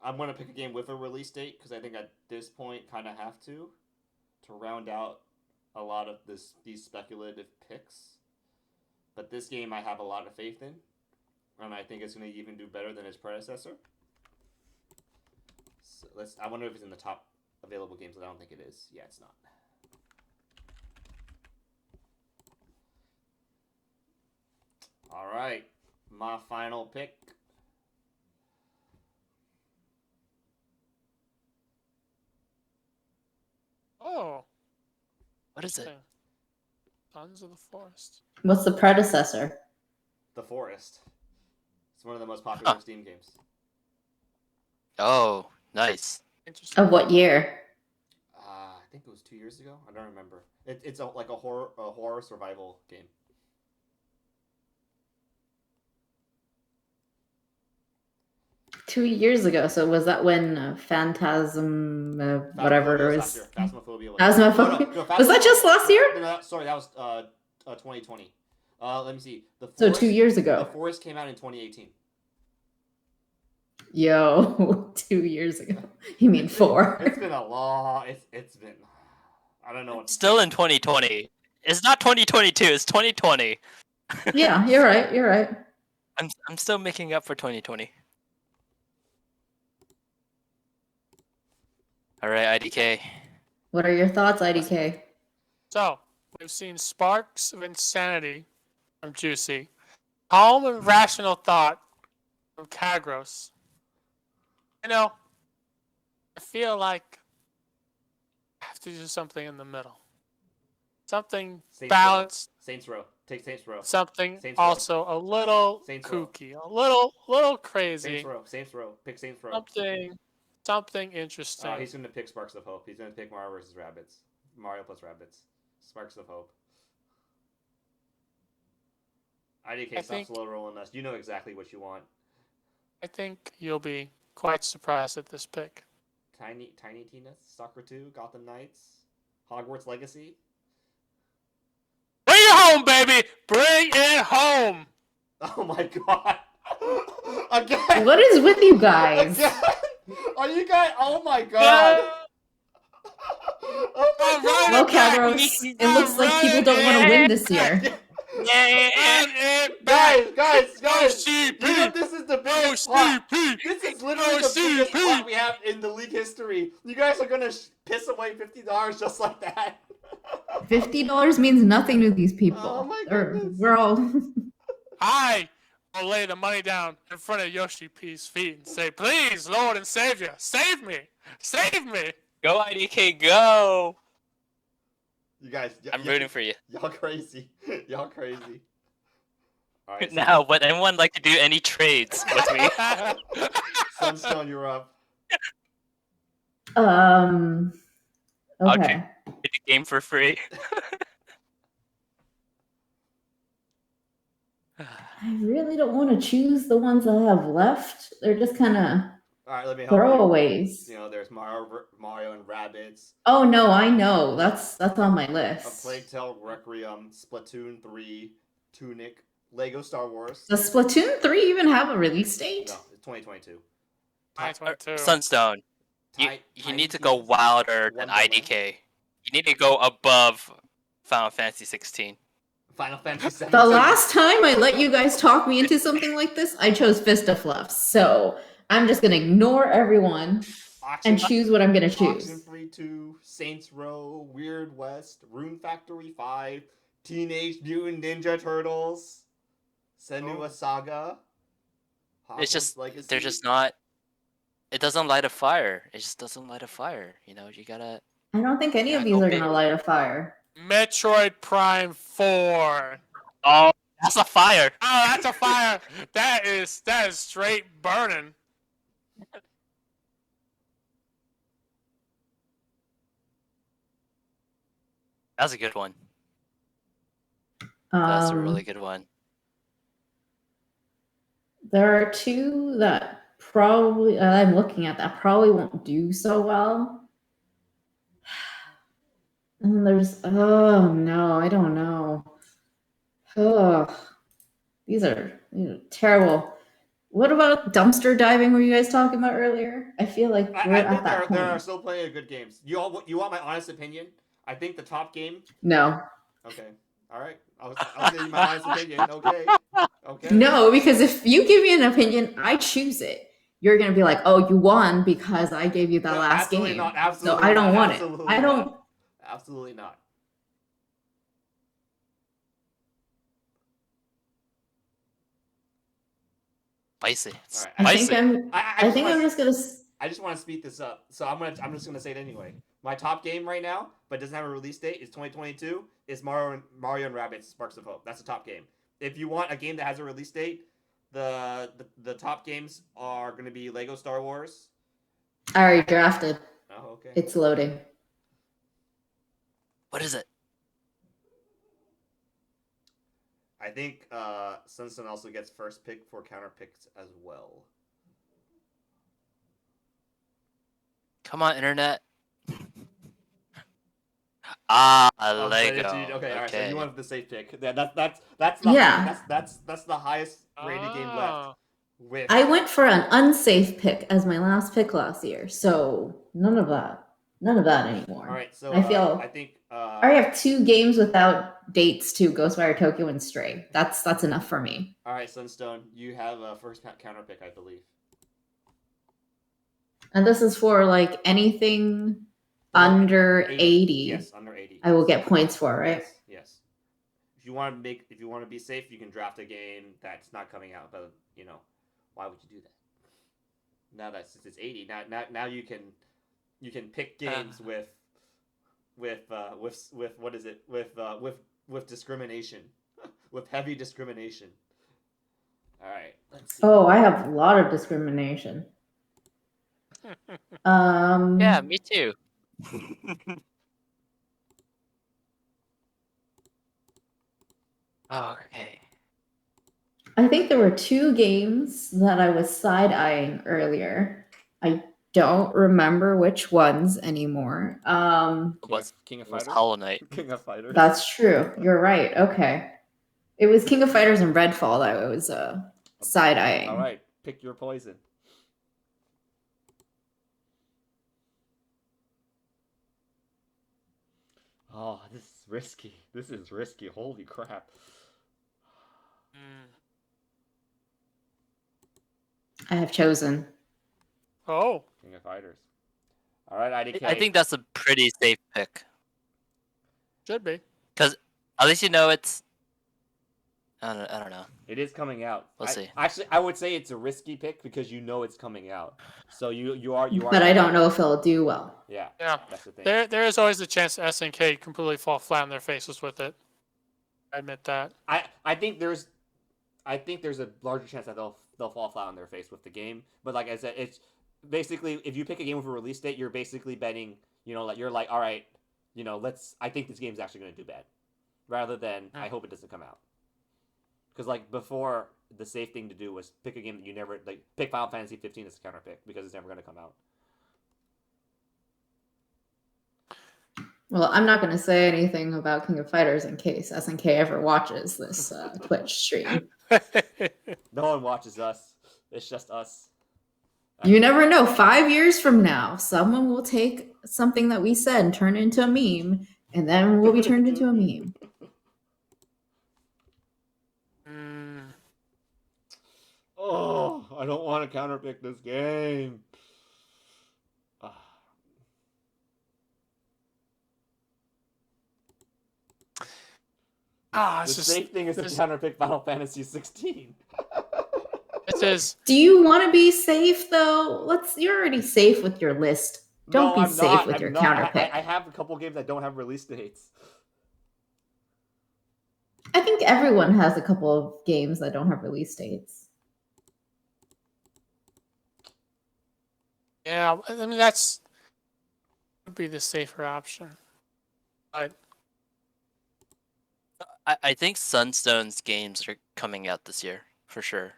I'm gonna pick a game with a release date because I think at this point kind of have to round out a lot of these speculative picks. But this game I have a lot of faith in, and I think it's gonna even do better than its predecessor. So I wonder if it's in the top available games. I don't think it is. Yeah, it's not. All right, my final pick. Oh. What is it? Sons of the Forest. What's the predecessor? The Forest. It's one of the most popular Steam games. Oh, nice. Interesting. Of what year? I think it was 2 years ago. I don't remember. It's like a horror survival game. Two years ago. So was that when Phantasm, whatever Phasmophobia it last was? year. Phasmophobia was. Phasmophobia? No, Was that just last year? No, sorry, that was 2020. Let me see. So 2 years ago. The Forest came out in 2018. Yo, 2 years ago. You mean 4? It's been a long. It's been. I don't know what. Still in 2020. It's not 2022. It's 2020. Yeah, you're right. You're right. I'm still making up for 2020. All right, IDK. What are your thoughts, IDK? So, we've seen sparks of insanity from Juicy, calm and rational thought from Kagros. You know, I feel like I have to do something in the middle. Something Saints balanced, Saints Row. Take Saints Row. something Saints Row. also a little Saints Row. kooky, a little crazy. Saints Row. Saints Row. Pick Saints Row. Something interesting. Oh, he's gonna pick Sparks of Hope. He's gonna pick Mario versus Rabbids. Mario plus Rabbids. Sparks of Hope. IDK, stop slow rolling us. You know exactly what you want. I think you'll be quite surprised at this pick. Tiny Tina's, Soccer 2, Gotham Knights, Hogwarts Legacy. Bring it home, baby! Bring it home! Oh my god. Again! What is with you guys? Again? Are you guys? Oh my god! Oh my god! Well, Kagros, it looks like people don't want to win this year. Guys! You know this is the biggest plot. This is literally the biggest plot we have in the league history. You guys are gonna piss away $50 just like that. $50 means nothing to these people. Oh my goodness. We're all. I will lay the money down in front of Yoshi P's feet and say, "Please, Lord and Savior, save me! Save me!" Go IDK, go! You guys, I'm rooting for you. Y'all crazy. Y'all crazy. All right, Now, would anyone like to do any trades with me? Sunstone, you're up. Okay. Get the game for free. I really don't want to choose the ones I have left. They're just kind of All right, let me help throwaways. you. You know, there's Mario and Rabbids. Oh no, I know. That's on my A list. Plague Tale Requiem, Splatoon 3, Tunic, Lego Star Wars. Does Splatoon 3 even have a release date? No, it's 2022. 2022. Sunstone, you Tiny need to go Tina's wilder than Wonderland. IDK. You need to go above Final Fantasy 16. Final Fantasy 17. The last time I let you guys talk me into something like this, I chose Fist of Fluffs. So I'm just gonna ignore everyone and choose what I'm gonna choose. Oxenfree 2, Saints Row, Weird West, Rune Factory 5, Teenage Mutant Ninja Turtles, Senua Saga. It's just, Hogwarts Legacy. they're just not. It doesn't light a fire. It just doesn't light a fire. You know, you gotta. I don't think any of these are gonna light a fire. Metroid Prime 4. Oh, that's a fire. Oh, that's a fire. That is straight burning. That's a good one. That's a really good one. There are two that probably I'm looking at that probably won't do so well. And then there's oh no, I don't know. Oh, these are terrible. What about dumpster diving? Were you guys talking about earlier? I feel like we're I at think that point. there are still plenty of good games. You want my honest opinion? I think the top game. No. Okay. All right. I'll give you my honest opinion. Okay. Okay. No, because if you give me an opinion, I choose it. You're gonna be like, "Oh, you won because I gave you the No, last absolutely game." Not, absolutely so I don't not, want absolutely it. I don't. Not. Absolutely not. Spicy. All right. I Spicy. think I'm just gonna. I just want to speed this up, so I'm just gonna say it anyway. My top game right now, but doesn't have a release date, is 2022. Is Mario and Rabbids Sparks of Hope. That's the top game. If you want a game that has a release date, the top games are gonna be Lego Star Wars. I already drafted. Oh, okay. It's loading. What is it? I think Sunstone also gets first pick for counter picks as well. Come on, internet. Ah, a Okay, Lego. okay, all right. So you Okay. wanted the safe pick. That's the Yeah. that's the highest rated game left. Oh. With I went for an unsafe pick as my last pick last year, so none of that. None of that anymore. all right, so I feel I think I already have 2 games without dates to Ghostwire Tokyo and Stray. That's enough for me. all right, Sunstone, you have a first counter pick, I believe. And this is for like anything Below under 80. Yes, under 80. I will get points for, right? Yes, yes. If you want to be safe, you can draft a game that's not coming out. But you know, why would you do that? Now that since it's 80, now you can pick games with what is it with discrimination, with heavy discrimination. All right, let's see. Oh, I have a lot of discrimination. Yeah, me too. Okay. I think there were 2 games that I was side-eyeing earlier. I don't remember which ones anymore. King of It was Fighters. Hollow Knight. King of Fighters. That's true. You're right. Okay. It was King of Fighters and Redfall that I was side-eyeing. All right, pick your poison. Oh, this is risky. This is risky. Holy crap. I have chosen. Oh. King of Fighters. All right, IDK. I think that's a pretty safe pick. Should be. Because at least you know it's... I don't know. It is coming out. We'll see. Actually, I would say it's a risky pick because you know it's coming out. So you are. But I don't know if it'll do well. Yeah. Yeah. That's the thing. There is always a chance SNK completely fall flat on their faces with it. I admit that. I think there's a larger chance that they'll fall flat on their face with the game. But like I said, it's basically if you pick a game with a release date, you're basically betting. You know, like you're like, all right, you know, I think this game's actually going to do bad, rather than I hope it doesn't come out. Because like before, the safe thing to do was pick a game that you never like. Pick Final Fantasy 15 as a counter pick because it's never going to come out. Well, I'm not going to say anything about King of Fighters in case SNK ever watches this Twitch stream. No one watches us. It's just us. You never know. 5 years from now, someone will take something that we said and turn it into a meme, and then we'll be turned into a meme. Oh, I don't want to counterpick this game. The safe thing is to counterpick Final Fantasy 16. It says. Do you want to be safe though? You're already safe with your list. Don't be safe with your counterpick. I have a couple games that don't have release dates. I think everyone has a couple of games that don't have release dates. Yeah, I mean that's would be the safer option. But I think Sunstone's games are coming out this year for sure,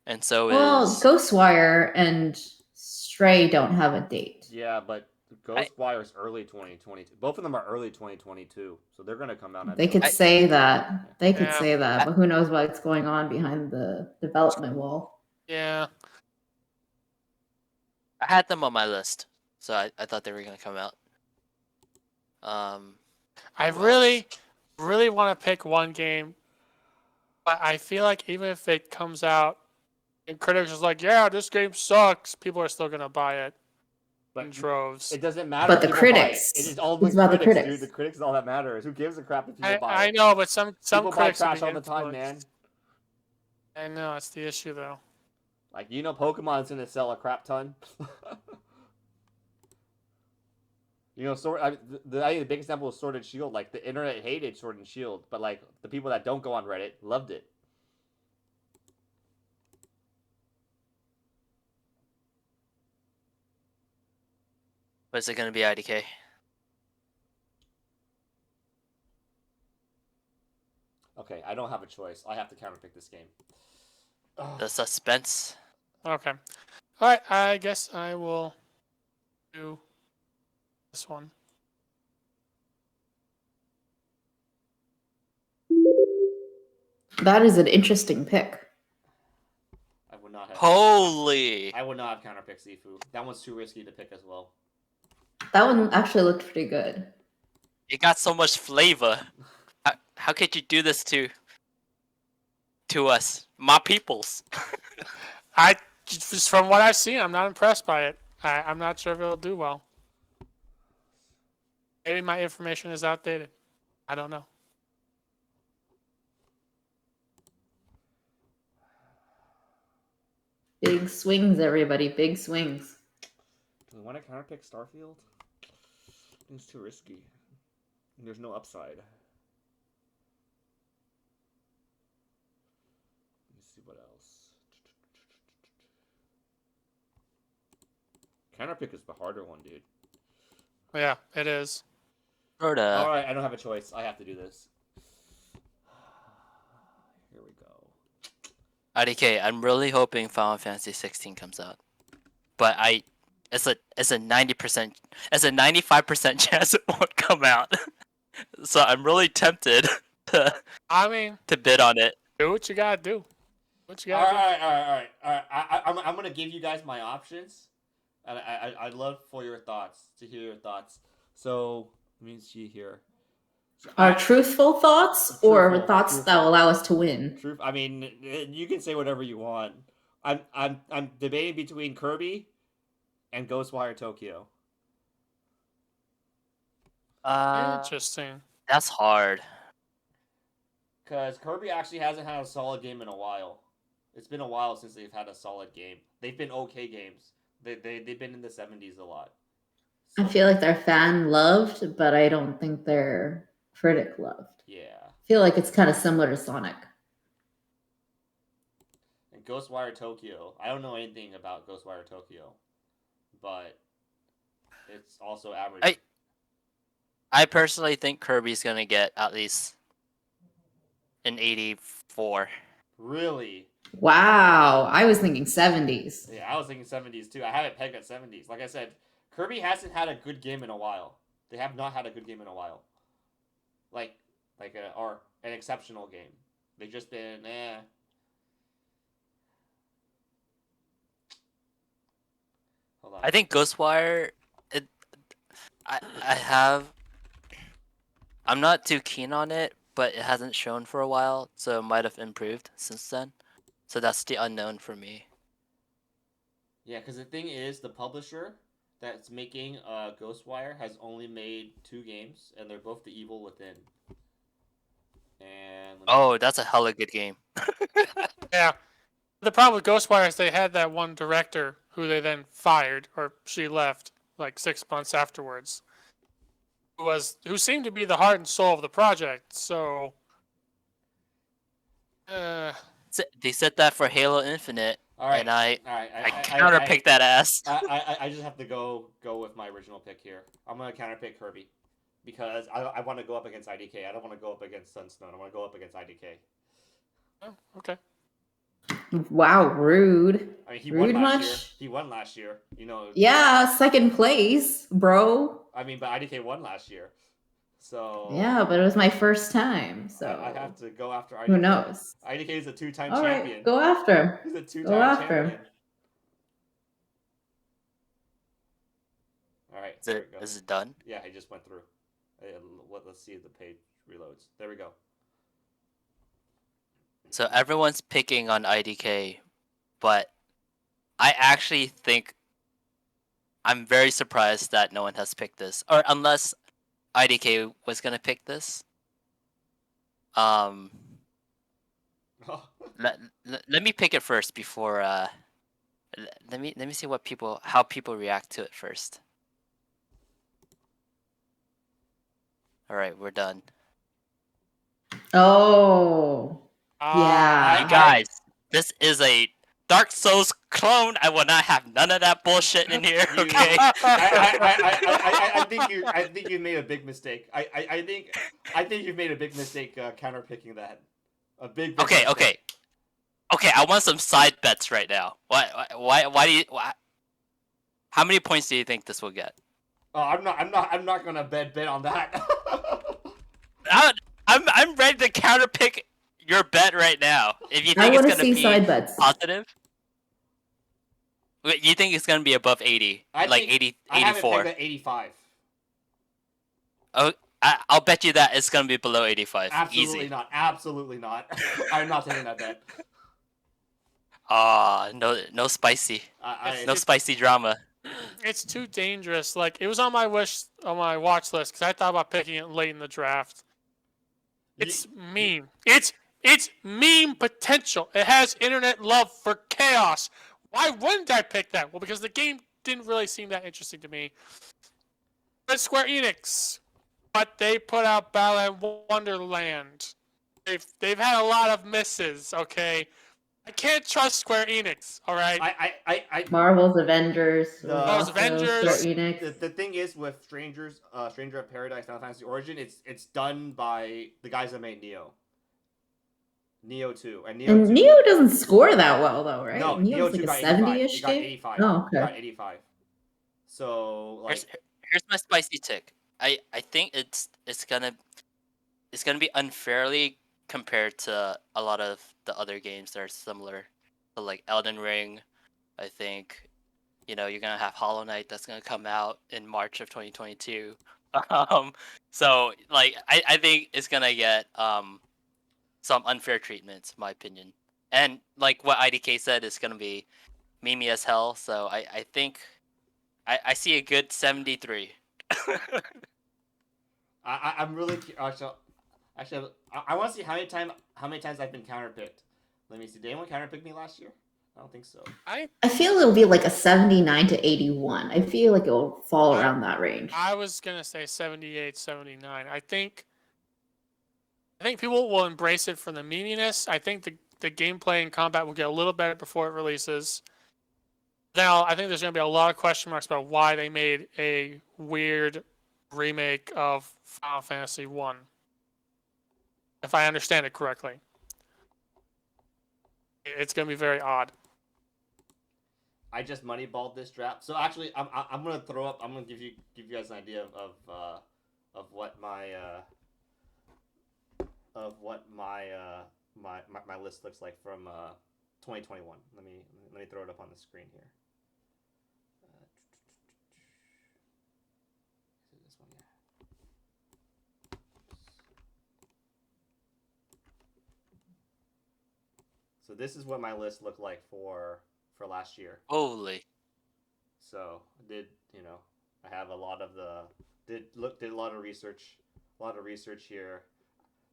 and so Well, is Ghostwire and Stray don't have a date. Yeah, but Ghostwire's early 2022. Both of them are early 2022, so they're gonna come out. They could say that. They could say that, but who knows what's going on behind the development wall. Yeah. I had them on my list, so I thought they were gonna come out. I really want to pick one game, but I feel like even if it comes out and critics is like, yeah, this game sucks, people are still gonna buy it in droves. It doesn't matter. But the critics. It is all it's about the critics, dude. The critics is all that matters. Who gives a crap if people buy it? I know, but some people critics buy trash all the time, man. I know, it's the issue though. Like Pokemon's gonna sell a crap ton. I think the big example was Sword and Shield. Like the internet hated Sword and Shield, but like the people that don't go on Reddit loved it. But is it gonna be IDK? Okay, I don't have a choice. I have to counterpick this game. Ugh. The suspense. Okay. All right. I guess I will do this one. That is an interesting pick. I would not have. Holy! I would not have counterpicked Sifu. That one's too risky to pick as well. That one actually looked pretty good. It got so much flavor. How could you do this to us, my peoples? Just from what I've seen, I'm not impressed by it. I'm not sure if it'll do well. Maybe my information is outdated. I don't know. Big swings, everybody. Big swings. Do we want to counterpick Starfield? It's too risky. There's no upside. Let me see what else. Counterpick is the harder one, dude. Yeah, it is. Sorta. Alright, I don't have a choice. I have to do this. Here we go. IDK, I'm really hoping Final Fantasy 16 comes out, but it's a 90%, it's a 95% chance it won't come out. So I'm really tempted I mean, to bid on it. do what you gotta do. What you gotta do. Alright. I'm gonna give you guys my options. And I'd love for your thoughts, to hear your thoughts. So, let me see here. So Our truthful thoughts or Truthful, thoughts that truthful. will allow us to win? Truth. I mean, you can say whatever you want. I'm debating between Kirby and Ghostwire Tokyo. Interesting. That's hard. Because Kirby actually hasn't had a solid game in a while. It's been a while since they've had a solid game. They've been okay games. They've been in the 70s a lot. I feel like they're fan loved, but I don't think they're critic loved. Yeah. I feel like it's kind of similar to Sonic. And Ghostwire Tokyo. I don't know anything about Ghostwire Tokyo, but it's also average. I personally think Kirby's gonna get at least an 84. Really? Wow, I was thinking 70s. Yeah, I was thinking 70s too. I have it pegged at 70s. Like I said, Kirby hasn't had a good game in a while. They have not had a good game in a while. Or an exceptional game. They've just been, Hold on. I think Ghostwire. I'm not too keen on it, but it hasn't shown for a while, so it might have improved since then. So that's the unknown for me. Yeah, because the thing is, the publisher that's making Ghostwire has only made 2 games, and they're both The Evil Within. And Oh, that's a hella good game. Yeah. The problem with Ghostwire is they had that one director who they then fired, or she left like 6 months afterwards, who seemed to be the heart and soul of the project. So, They said that for Halo Infinite, all right, and I I counterpicked that ass. I just have to go with my original pick here. I'm gonna counterpick Kirby because I want to go up against IDK. I don't want to go up against Sunstone. I want to go up against IDK. oh, okay. Wow, rude. I mean, he Rude won last much? year. He won last year. You know. Yeah, second place, bro. I mean, but IDK won last year, so. Yeah, but it was my first time, so I have to go after IDK. who knows? IDK is a 2-time All champion. right, go after him. He's a 2-time Go after champion. him. All right. Is it done? Yeah, I just went through. Let's see if the page reloads. There we go. So everyone's picking on IDK, but I actually think I'm very surprised that no one has picked this, or unless IDK was gonna pick this. Let me pick it first before. Let me see how people react to it first. All right, we're done. Oh, yeah. Hey guys, this is a Dark Souls clone. I will not have none of that bullshit in here. Okay. I think you made a big mistake. I think you've made a big mistake counterpicking that. A big Okay. mistake. Okay. Okay. I want some side bets right now. Why do you? How many points do you think this will get? Oh, I'm not gonna bet on that. I'm ready to counterpick your bet right now. If you I think it's want to gonna see be side bets. positive. Wait, you think it's gonna be above 80? Like 80, I have it 84? pegged at 85. Oh, I'll bet you that it's gonna be below 85. Absolutely Easy. not. Absolutely not. I'm not taking that bet. No spicy. I No spicy drama. It's too dangerous. Like, it was on my watch list because I thought about picking it late in the draft. It's meme. It's meme potential. It has internet love for chaos. Why wouldn't I pick that? Well, because the game didn't really seem that interesting to me. But Square Enix, but they put out Balan Wonderland. They've had a lot of misses. Okay, I can't trust Square Enix. All right. Marvel's Avengers. Marvel's Avengers. Square Enix. The thing is with Stranger of Paradise Final Fantasy Origin, it's done by the guys that made Neo. Neo 2. And Neo doesn't score that well, though, right? No, Neo's Neo 2 like a got 70-ish 85. It got game? 85. Oh, okay. It got 85. So, like... Here's my spicy tick. I think it's gonna be unfairly compared to a lot of the other games that are similar. So like Elden Ring, I think, you're gonna have Hollow Knight that's gonna come out in March of 2022. So like I think it's gonna get some unfair treatment, in my opinion. And like what IDK said, it's gonna be memey as hell. So I think I see a good 73. I'm really actually I want to see how many times I've been counterpicked. Let me see. Did anyone counterpick me last year? I don't think so. I feel it'll be like a 79 to 81. I feel like it'll fall around that range. I was gonna say 78, 79. I think people will embrace it for the meaniness. I think the gameplay and combat will get a little better before it releases. Now, I think there's going to be a lot of question marks about why they made a weird remake of Final Fantasy 1. If I understand it correctly. It's going to be very odd. I just moneyballed this draft. So actually, I'm going to throw up. I'm going to give you guys an idea of what my my list looks like from 2021. Let me throw it up on the screen here. This one, yeah. So this is what my list looked like for last year. Holy. So I have a lot of did a lot of research here.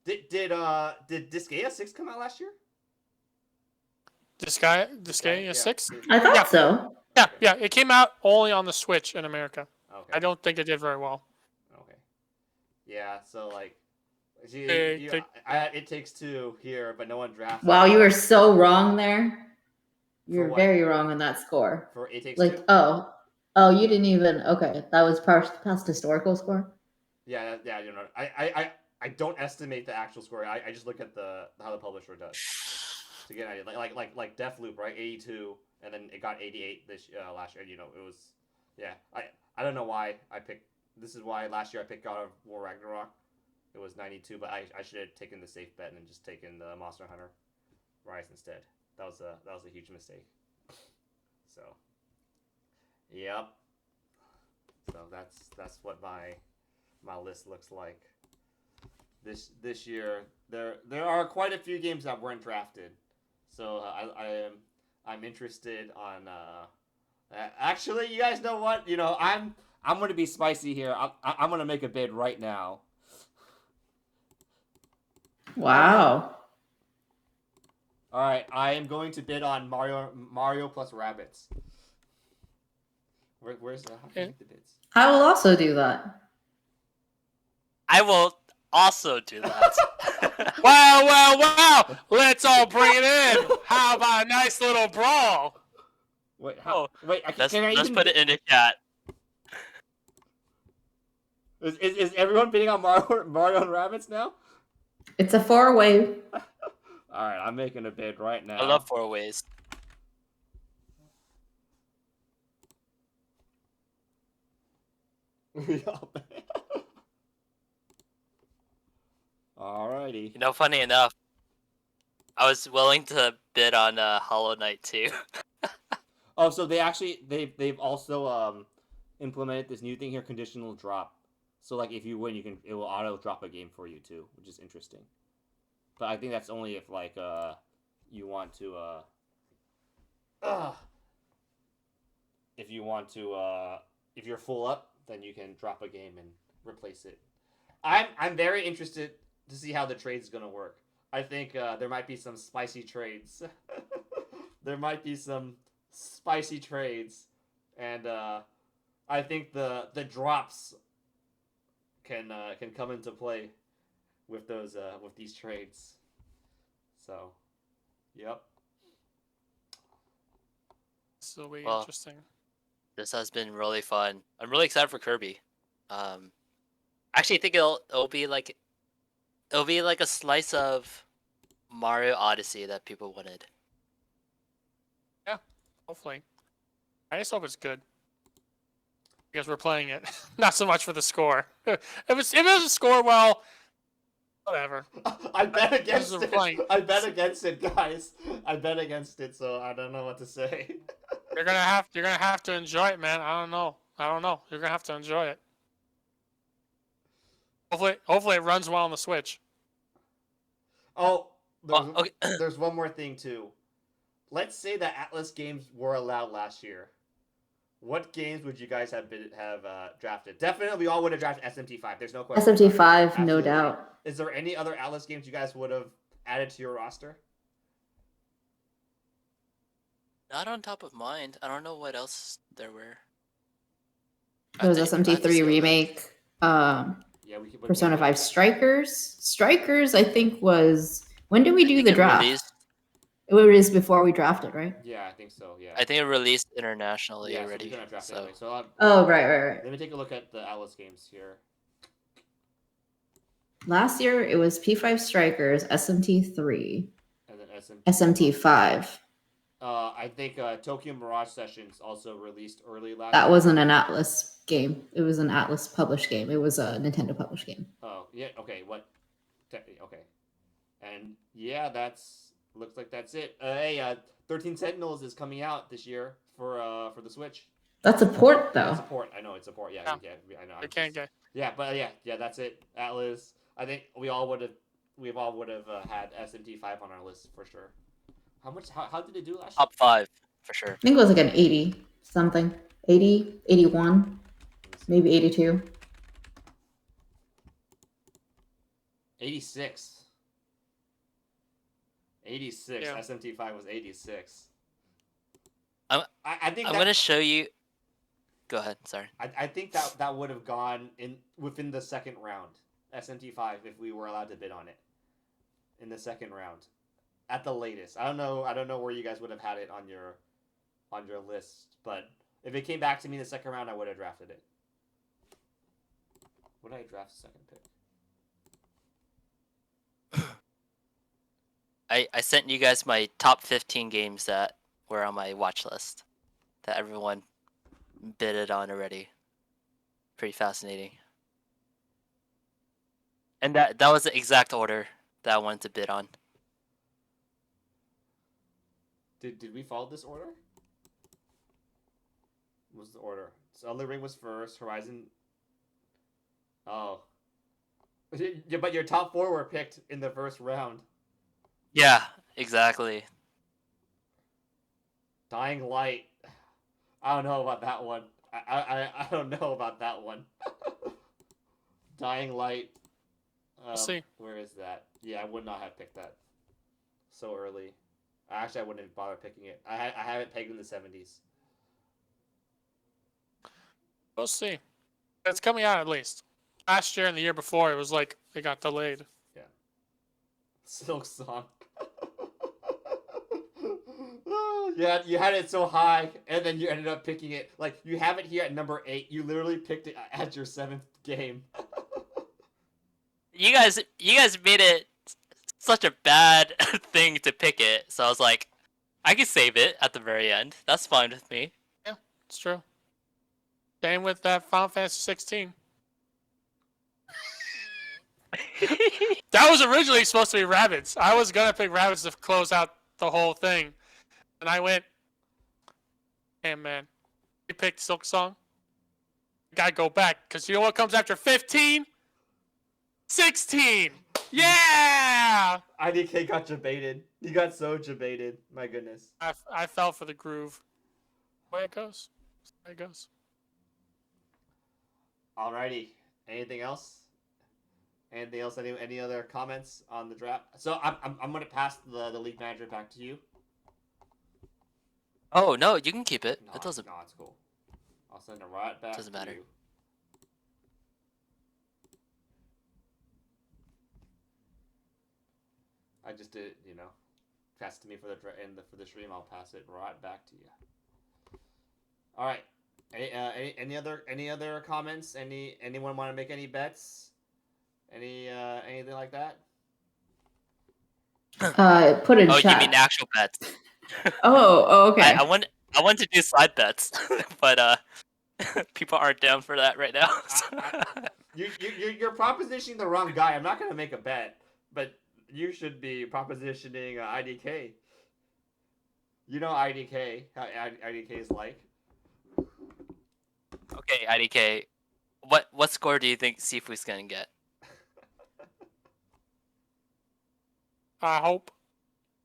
Did Disgaea 6 come out last year? Disgaea 6? I thought so. Yeah, it came out only on the Switch in America. Okay. I don't think it did very well. Okay. Yeah, so like it takes two here, but no one drafted. Wow, you were so wrong there. For You're what? very wrong on that score. For It Takes Like, Two? oh, you didn't even. Okay, that was past historical score. Yeah. I don't estimate the actual score. I just look at how the publisher does to get an idea. Like Deathloop, right? 82, and then it got 88 last year. It was I don't know why I picked. This is why last year I picked God of War Ragnarok. It was 92, but I should have taken the safe bet and just taken the Monster Hunter Rise instead. That was a huge mistake. So, yep. So that's what my list looks like. This year there are quite a few games that weren't drafted. So I'm interested on. Actually, you guys know what? I'm gonna be spicy here. I'm gonna make a bid right now. Wow. All right, I am going to bid on Mario plus Rabbids. Where's how can I make the bids? I will also do that. I will also do that. Wow! Let's all bring it in. How about a nice little brawl? Wait, Oh, wait, can I let's even... put it in the chat. Is everyone bidding on Mario and Rabbids now? It's a 4-way. Alright, I'm making a bid right now. I love 4 ways. Alrighty. You know, funny enough, I was willing to bid on Hollow Knight too. Oh, so they've also implemented this new thing here, conditional drop. So like if you win, it will auto drop a game for you too, which is interesting. But I think that's only if like you want to if you're full up, then you can drop a game and replace it. I'm very interested to see how the trade is gonna work. I think there might be some spicy trades. There might be some spicy trades, and I think the drops can come into play with those with these trades. So, yep. This will be Well, interesting. This has been really fun. I'm really excited for Kirby. I actually think it'll be like a slice of Mario Odyssey that people wanted. Hopefully. I just hope it's good. Because we're playing it. Not so much for the score. If it was a score, well, whatever. I bet against This is it. playing. I bet against it, guys. I bet against it, so I don't know what to say. You're gonna have to enjoy it, man. I don't know. You're gonna have to enjoy it. Hopefully it runs well on the Switch. Oh, Okay. there's one more thing too. Let's say that Atlas games were allowed last year. What games would you guys have drafted? Definitely, we all would have drafted SMT5. There's no question. SMT5, no Absolutely. doubt. Is there any other Atlas games you guys would have added to your roster? Not on top of mind. I don't know what else there were. There was I have to SMT3 see all that. remake. Yeah, we could. Persona 5 Strikers. Strikers, I think, was... When did we do the draft? It was before we drafted, right? Yeah, I think so. Yeah. I think it released internationally Yeah, already. so we're gonna draft So anyway. So Oh, right. let me take a look at the Atlas games here. Last year, it was P5 Strikers, SMT3, And then SMT5. I think Tokyo Mirage Sessions also released early last That year. wasn't an Atlas game. It was an Atlas published game. It was a Nintendo published game. Oh, yeah, okay, what? Okay. And yeah, looks like that's it. Hey, 13 Sentinels is coming out this year for the Switch. That's a port, though. It's a port. I know it's a port. Yeah, I know. It can't get. Yeah, but yeah, that's it. Atlas. I think we all would have had SMT5 on our list for sure. How did it do last year? top 5 for sure. I think it was like an 80 something. 80, 81, maybe 82. 86. 86. Yeah. SMT5 was 86. I'm think I'm gonna show you. Go ahead. Sorry. I think that would have gone within the second round. SMT5 if we were allowed to bid on it in the second round, at the latest. I don't know where you guys would have had it on your list, but if it came back to me in the second round, I would have drafted it. Would I draft the second pick? I sent you guys my top 15 games that were on my watch list that everyone bidded on already. Pretty fascinating. And that was the exact order that I wanted to bid on. Did we follow this order? What was the order? So Elden Ring was first. Horizon. Oh. Yeah, but your top 4 were picked in the first round. Yeah, exactly. Dying Light. I don't know about that one. I don't know about that one. Dying Light. We'll see. Where is that? Yeah, I would not have picked that so early. Actually, I wouldn't have bothered picking it. I have it pegged in the 70s. We'll see. It's coming out at least. last year and the year before, it was like they got delayed. Silk Song. Yeah, you had it so high, and then you ended up picking it. Like, you have it here at number 8. You literally picked it as your 7th game. You guys made it such a bad thing to pick it, so I was like, I can save it at the very end. That's fine with me. Yeah, it's true. Same with that Final Fantasy 16. That was originally supposed to be Rabbids. I was gonna pick Rabbids to close out the whole thing, and I went, "Hey man, you picked Silk Song. Gotta go back, because you know what comes after 15? 16! Yeah! IDK got jebaited. He got so jebaited. My goodness. I fell for the groove. Way it goes. Way it goes. Alrighty. Anything else? Anything else? Any other comments on the draft? So I'm gonna pass the league manager back to you. Oh no, you can keep it. No, It doesn't. no, it's cool. I'll send it right back. Doesn't to matter. You. I just did, pass it to me for the stream. I'll pass it right back to you. All right. Any other comments? Anyone want to make any bets? Anything like that? Put in Oh, chat. you mean actual bets? Okay. I want to do side bets, but people aren't down for that right now. You're propositioning the wrong guy. I'm not gonna make a bet, but you should be propositioning IDK. You know IDK, how IDK is like. Okay, IDK, what score do you think Sifu's gonna get? I hope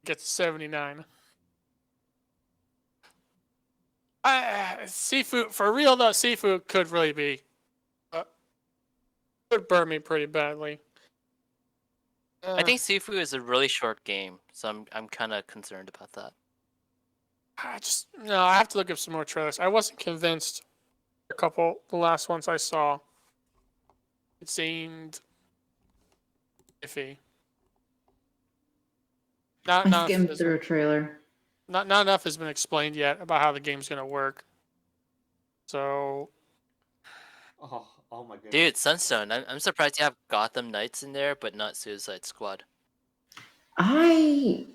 it gets 79. Seafood, for real though, Seafood could really be. Could burn me pretty badly. I think Sifu is a really short game, so I'm kind of concerned about that. I have to look up some more trailers. I wasn't convinced. The last ones I saw, it seemed iffy. I skimmed through a trailer. Not enough has been explained yet about how the game's gonna work. So. Oh my goodness. Dude, Sunstone, I'm surprised you have Gotham Knights in there, but not Suicide Squad. I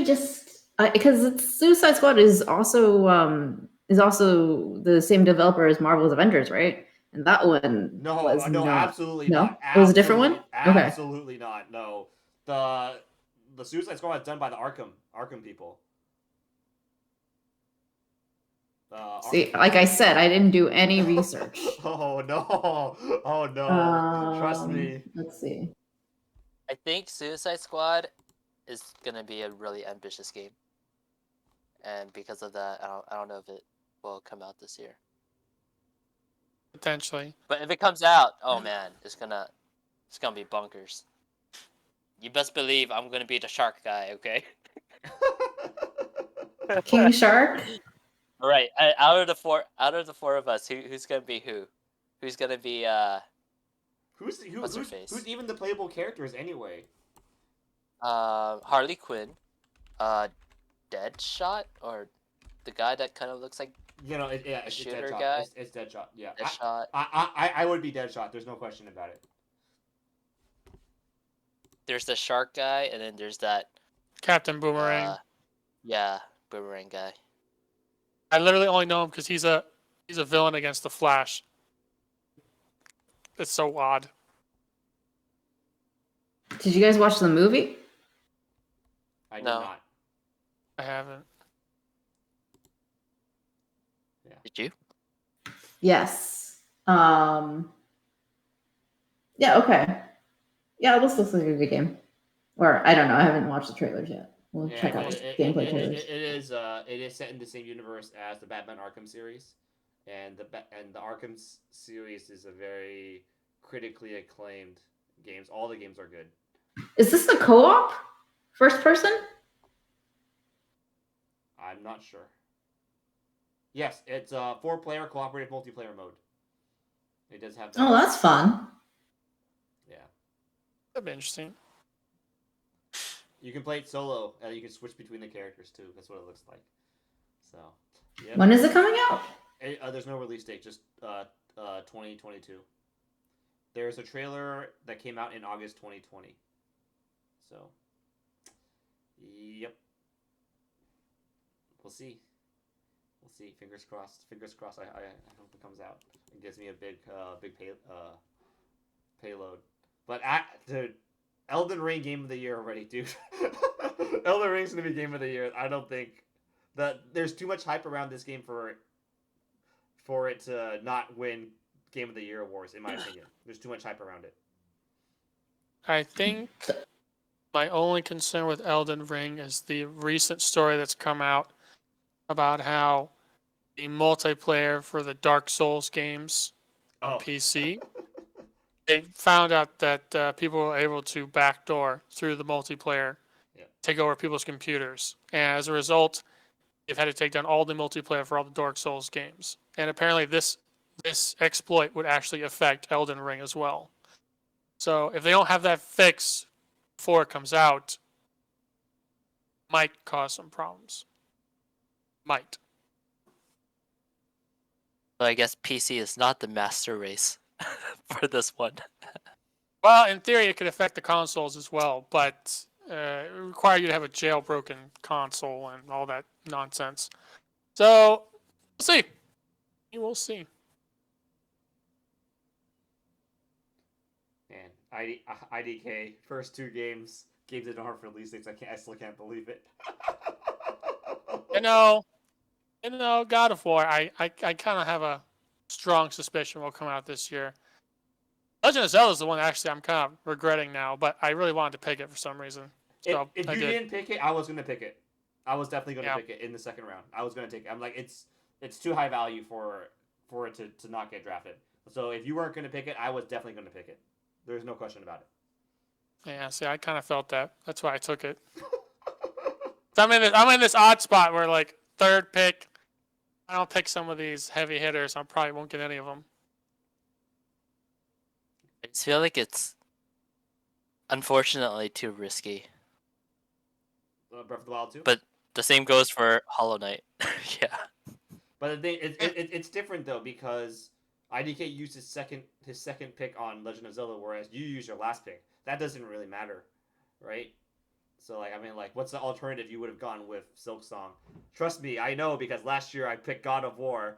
just because Suicide Squad is also the same developer as Marvel's Avengers, right? And that one No, was no, not. absolutely No? not. It was a different one? Okay. Absolutely not. No, the Suicide Squad was done by the Arkham people. See, like I said, I didn't do any research. Oh no! Trust me. Let's see. I think Suicide Squad is gonna be a really ambitious game, and because of that, I don't know if it will come out this year. Potentially. But if it comes out, oh man, it's gonna be bonkers. You best believe I'm gonna be the shark guy, okay? King Shark. All right, out of the four of us, who's gonna be who? Who's gonna be Who's her face? Who's even the playable characters anyway? Harley Quinn, Deadshot, or the guy that kind of looks like it's shooter Deadshot. guy? It's Deadshot. Yeah, Deadshot. I would be Deadshot. There's no question about it. There's the shark guy, and then there's that Captain Boomerang. Yeah, Boomerang guy. I literally only know him because he's a villain against the Flash. It's so odd. Did you guys watch the movie? I did No. not. I haven't. Did you? Yes. Yeah. Okay. Yeah, this looks like a good game. Or I don't know. I haven't watched the trailers yet. We'll check out the gameplay trailers. It is set in the same universe as the Batman Arkham series, and the Arkham series is a very critically acclaimed games. All the games are good. Is this the co-op? First person? I'm not sure. Yes, it's a 4-player cooperative multiplayer mode. It does have that. Oh, that's fun. That'd be interesting. You can play it solo, and you can switch between the characters too. That's what it looks like. So, yeah. When is it coming out? There's no release date, just 2022. There's a trailer that came out in August 2020. So, yep. We'll see. We'll see. Fingers crossed. Fingers crossed. I hope it comes out. It gives me a big payload. But dude, Elden Ring Game of the Year already, dude. Elden Ring's gonna be Game of the Year. I don't think that there's too much hype around this game for it to not win Game of the Year awards, in my opinion. There's too much hype around it. I think my only concern with Elden Ring is the recent story that's come out about how the multiplayer for the Dark Souls games on PC, they found out that people were able to backdoor through the multiplayer, take over people's computers. And as a result, they've had to take down all the multiplayer for all the Dark Souls games. And apparently this exploit would actually affect Elden Ring as well. So if they don't have that fix before it comes out, might cause some problems. Might. So I guess PC is not the master race for this one. Well, in theory, it could affect the consoles as well, but it would require you to have a jailbroken console and all that nonsense. So, we'll see. We will see. Man, IDK first 2 games that don't have release dates. I still can't believe it. You know, God of War. I kind of have a strong suspicion will come out this year. Legend of Zelda is the one actually I'm kind of regretting now, but I really wanted to pick it for some reason. So if you didn't pick it, I was gonna pick it. I was definitely gonna pick it in the second round. I was gonna take it. I'm like, it's too high value for it to not get drafted. So if you weren't gonna pick it, I was definitely gonna pick it. There's no question about it. Yeah, see, I kind of felt that. That's why I took it. So I'm in this odd spot where like third pick, I don't pick some of these heavy hitters. I probably won't get any of them. I just feel like it's unfortunately too risky. Breath of the Wild 2? But the same goes for Hollow Knight. Yeah. But the thing, it's different though, because IDK used his second pick on Legend of Zelda, whereas you use your last pick. That doesn't really matter, right? So like, I mean, like, what's the alternative you would have gone with Silksong? Trust me, I know, because last year I picked God of War.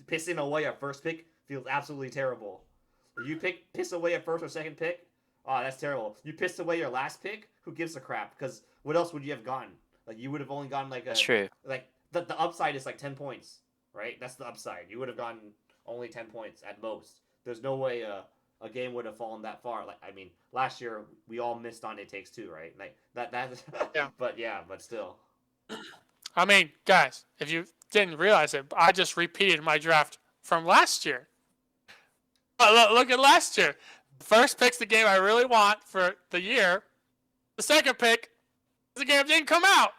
Pissing away a first pick feels absolutely terrible. If you piss away a first or second pick, oh, that's terrible. You pissed away your last pick, who gives a crap? Because what else would you have gone? Like, you would have only gone like That's true. Like the upside is like 10 points, right? That's the upside. You would have gotten only 10 points at most. There's no way a game would have fallen that far. Like, I mean, last year we all missed on It Takes Two, right? Like that. Yeah. But still. I mean, guys, if you didn't realize it, I just repeated my draft from last year. Look at last year. The first pick's the game I really want for the year. The second pick is the game that didn't come out.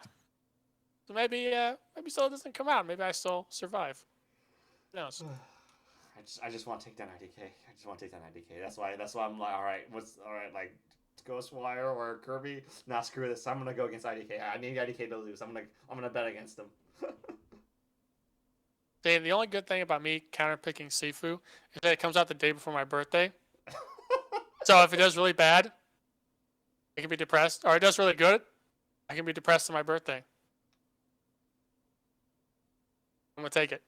So maybe still doesn't come out. Maybe I still survive. Who knows? I just want to take down IDK. I just want to take down IDK. That's why I'm like, all right, like Ghostwire or Kirby? Nah, screw this. I'm gonna go against IDK. I need IDK to lose. I'm gonna bet against him. Dave, the only good thing about me counter-picking Sifu is that it comes out the day before my birthday. So if it does really bad, I can be depressed. Or it does really good, I can be depressed on my birthday. I'm going to take it.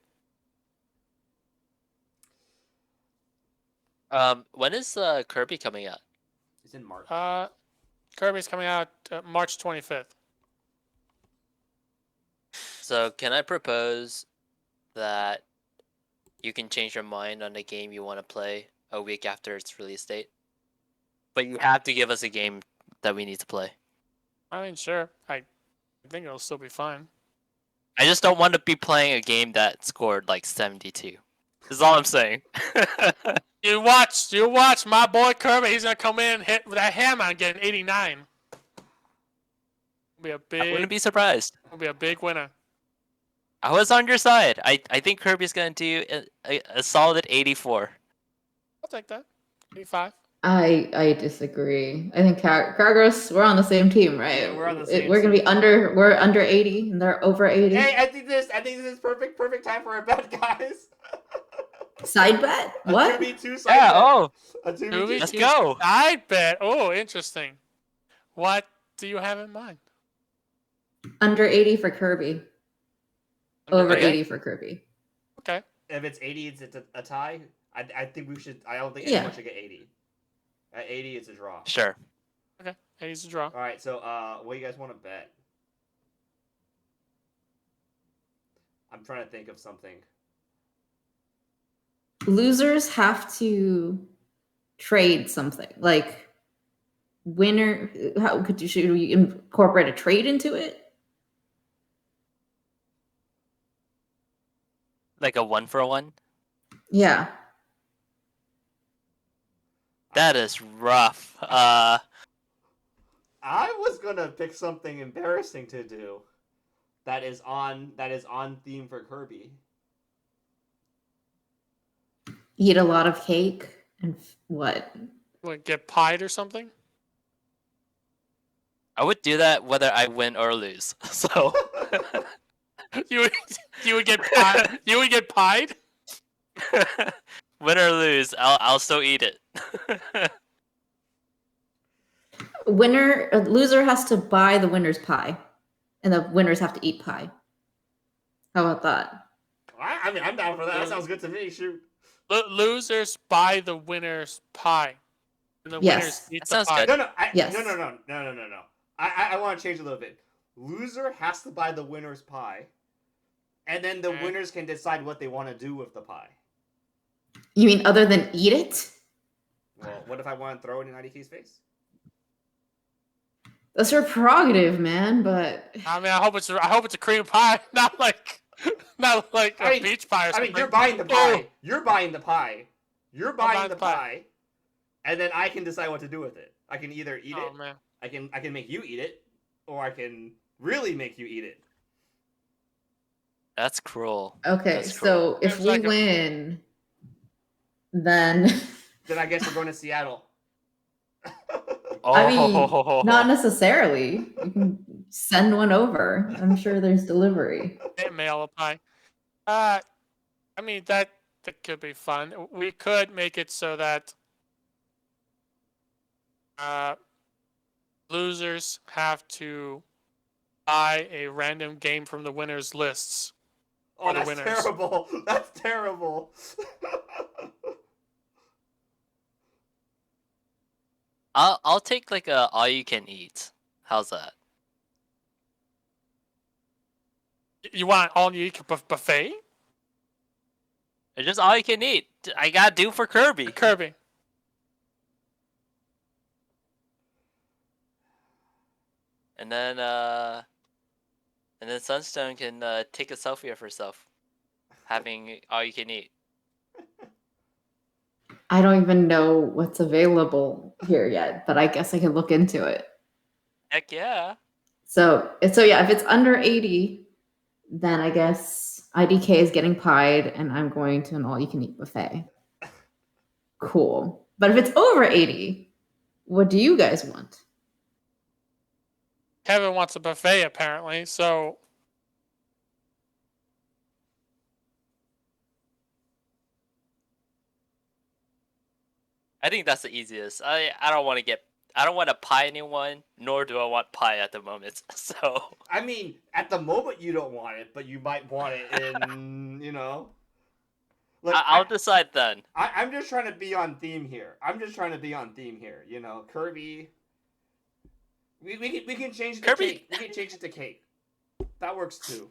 When is Kirby coming out? It's in March. Kirby's coming out March 25th. So can I propose that you can change your mind on the game you want to play a week after its release date? But you have to give us a game that we need to play. I mean, sure. I think it'll still be fine. I just don't want to be playing a game that scored like 72. Is all I'm saying. You watch my boy Kirby. He's gonna come in and hit with that hammer and get an 89. Be a big. I wouldn't be surprised. It'll be a big winner. I was on your side. I think Kirby's gonna do a solid 84. I'll take that. 85. I disagree. I think Kagros, we're on the same team, right? Yeah, we're on the same We're gonna be team. we're under 80 and they're over 80. Hey, I think this is perfect time for a bet, guys. Side bet? A What? 2v2 side Yeah. bet. Oh, A 2v2. let's go. I bet. Oh, interesting. What do you have in mind? Under 80 for Kirby. Over Okay. 80 for Kirby. Okay. If it's 80, it's a tie. I think we should. I don't think Yeah. anyone should get 80. At 80, it's a draw. Sure. Okay. 80's a draw. All right. So, what do you guys want to bet? I'm trying to think of something. Losers have to trade something. Like winner, should we incorporate a trade into it? Like a 1-for-1. Yeah. That is rough. I was gonna pick something embarrassing to do. That is on theme for Kirby. Eat a lot of cake and what? What, get pied or something? I would do that whether I win or lose. So You would get pied. You would get pied. win or lose, I'll still eat it. Loser has to buy the winner's pie, and the winners have to eat pie. How about that? I mean, I'm down for that. That sounds good to me. Shoot. Losers buy the winner's pie. And the Yes. winners eat That the sounds pie. good. No. Yes. No. I want to change a little bit. Loser has to buy the winner's pie, and then the Okay. winners can decide what they want to do with the pie. You mean other than eat it? Well, what if I want to throw it in IDK's face? That's your prerogative, man. But I mean, I hope it's a cream pie, not like I mean- a peach pie or I something. mean, you're buying the pie. You're buying the pie. You're buying buying the the pie. pie, and then I can decide what to do with it. I can either eat Oh it. man. I can make you eat it, or I can really make you eat it. That's cruel. okay, That's so if Seems we like a- win, then Then I guess we're going to Seattle. I mean, Oh. not necessarily. You can send one over. I'm sure there's delivery. Mail a pie. I mean that could be fun. We could make it so that losers have to buy a random game from the winners' lists. Oh, the that's winners. terrible. That's terrible. I'll take like a all you can eat. How's that? You want all you eat buffet? It's just all you can eat. I gotta do for Kirby. Kirby. And then Sunstone can take a selfie of herself, having all you can eat. I don't even know what's available here yet, but I guess I can look into it. Heck yeah. So yeah, if it's under 80, then I guess IDK is getting pied and I'm going to an all-you-can-eat buffet. Cool. But if it's over 80, what do you guys want? Kevin wants a buffet apparently, so I think that's the easiest. I don't want to pie anyone, nor do I want pie at the moment. So I mean, at the moment you don't want it, but you might want it in, Look, I'll decide then. I'm just trying to be on theme here. Kirby. We can change it to Kirby- cake. We can change it to cake. That works too.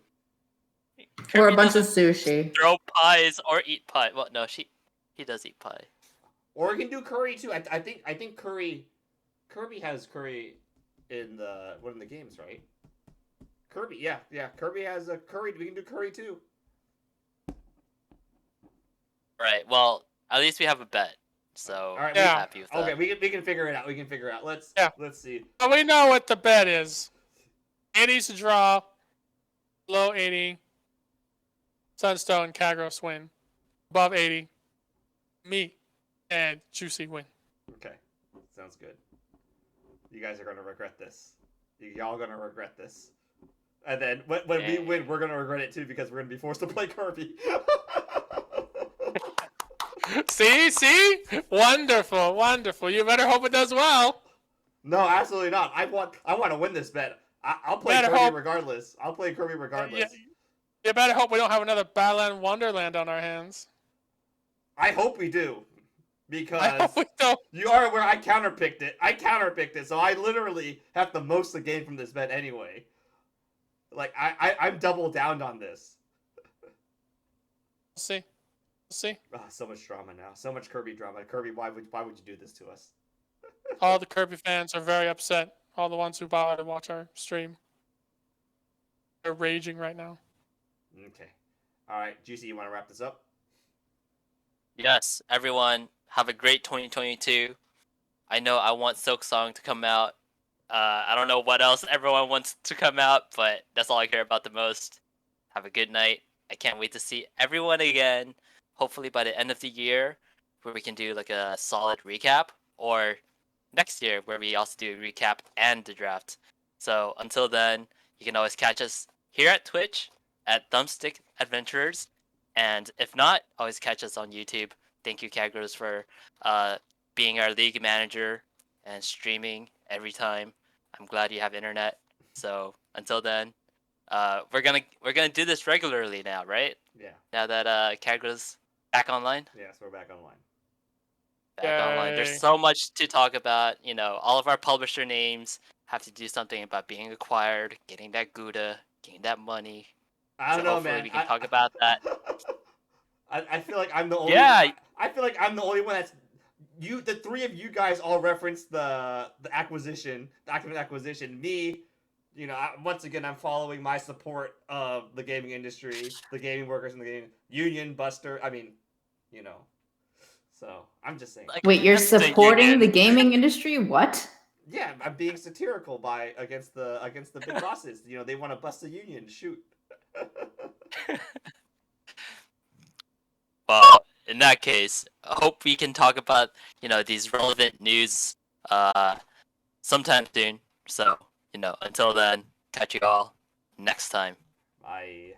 Or Kirby a bunch of doesn't sushi. throw pies or eat pie. Well, no, he does eat pie. Or we can do curry too. I think Kirby has curry in one of the games, right? Kirby, yeah. Kirby has a curry. We can do curry too. Right. Well, at least we have a bet. So All right, I'm yeah. happy with that. Okay, we can figure it out. Let's see. well, we know what the bet is. 80's a draw. Below 80. Sunstone, Kagros win. Above 80. Me and Juicy win. Okay. Sounds good. You guys are gonna regret this. Y'all gonna regret this. And then when we win, we're gonna regret it too because we're gonna be forced to play Kirby. See? Wonderful, wonderful. You better hope it does well. No, absolutely not. I want to win this bet. I'll play Better Kirby hope- regardless. I'll play Kirby regardless. You better hope we don't have another Battleland Wonderland on our hands. I hope we do. I Because hope we don't. you are aware I counterpicked it. So I literally have the most to gain from this bet anyway. Like, I'm double down on this. We'll see. So much drama now. So much Kirby drama. Kirby, why would you do this to us? All the Kirby fans are very upset. All the ones who bought to watch our stream. They're raging right now. Okay. Alright, Juicy, you want to wrap this up? Yes, everyone, have a great 2022. I know I want Silk Song to come out. I don't know what else everyone wants to come out, but that's all I care about the most. Have a good night. I can't wait to see everyone again. Hopefully by the end of the year, where we can do like a solid recap, or next year where we also do a recap and the draft. So until then, you can always catch us here at Twitch at Thumbstick Adventurers, and if not, always catch us on YouTube. Thank you, Kagros, for being our league manager and streaming every time. I'm glad you have internet. So until then, we're gonna do this regularly now, right? Yeah. Now that Kagros back online. Yes, we're back online. Online. There's Yay. so much to talk about. You know, all of our publisher names have to do something about being acquired, getting that Gouda, getting that money. I don't So know, hopefully man. we can talk about that. I feel like I'm the only Yeah. I feel like I'm the only one that's the three of you guys all referenced the acquisition, the Activision acquisition. Me, once again I'm following my support of the gaming industry, the gaming workers in the gaming union buster. I mean, So I'm just saying. Like, Wait, you're that's the supporting union. the gaming industry? What? Yeah, I'm being satirical against the big bosses. They want to bust the union. Shoot. Well, in that case, I hope we can talk about these relevant news sometime soon. So until then, catch you all next time. Bye.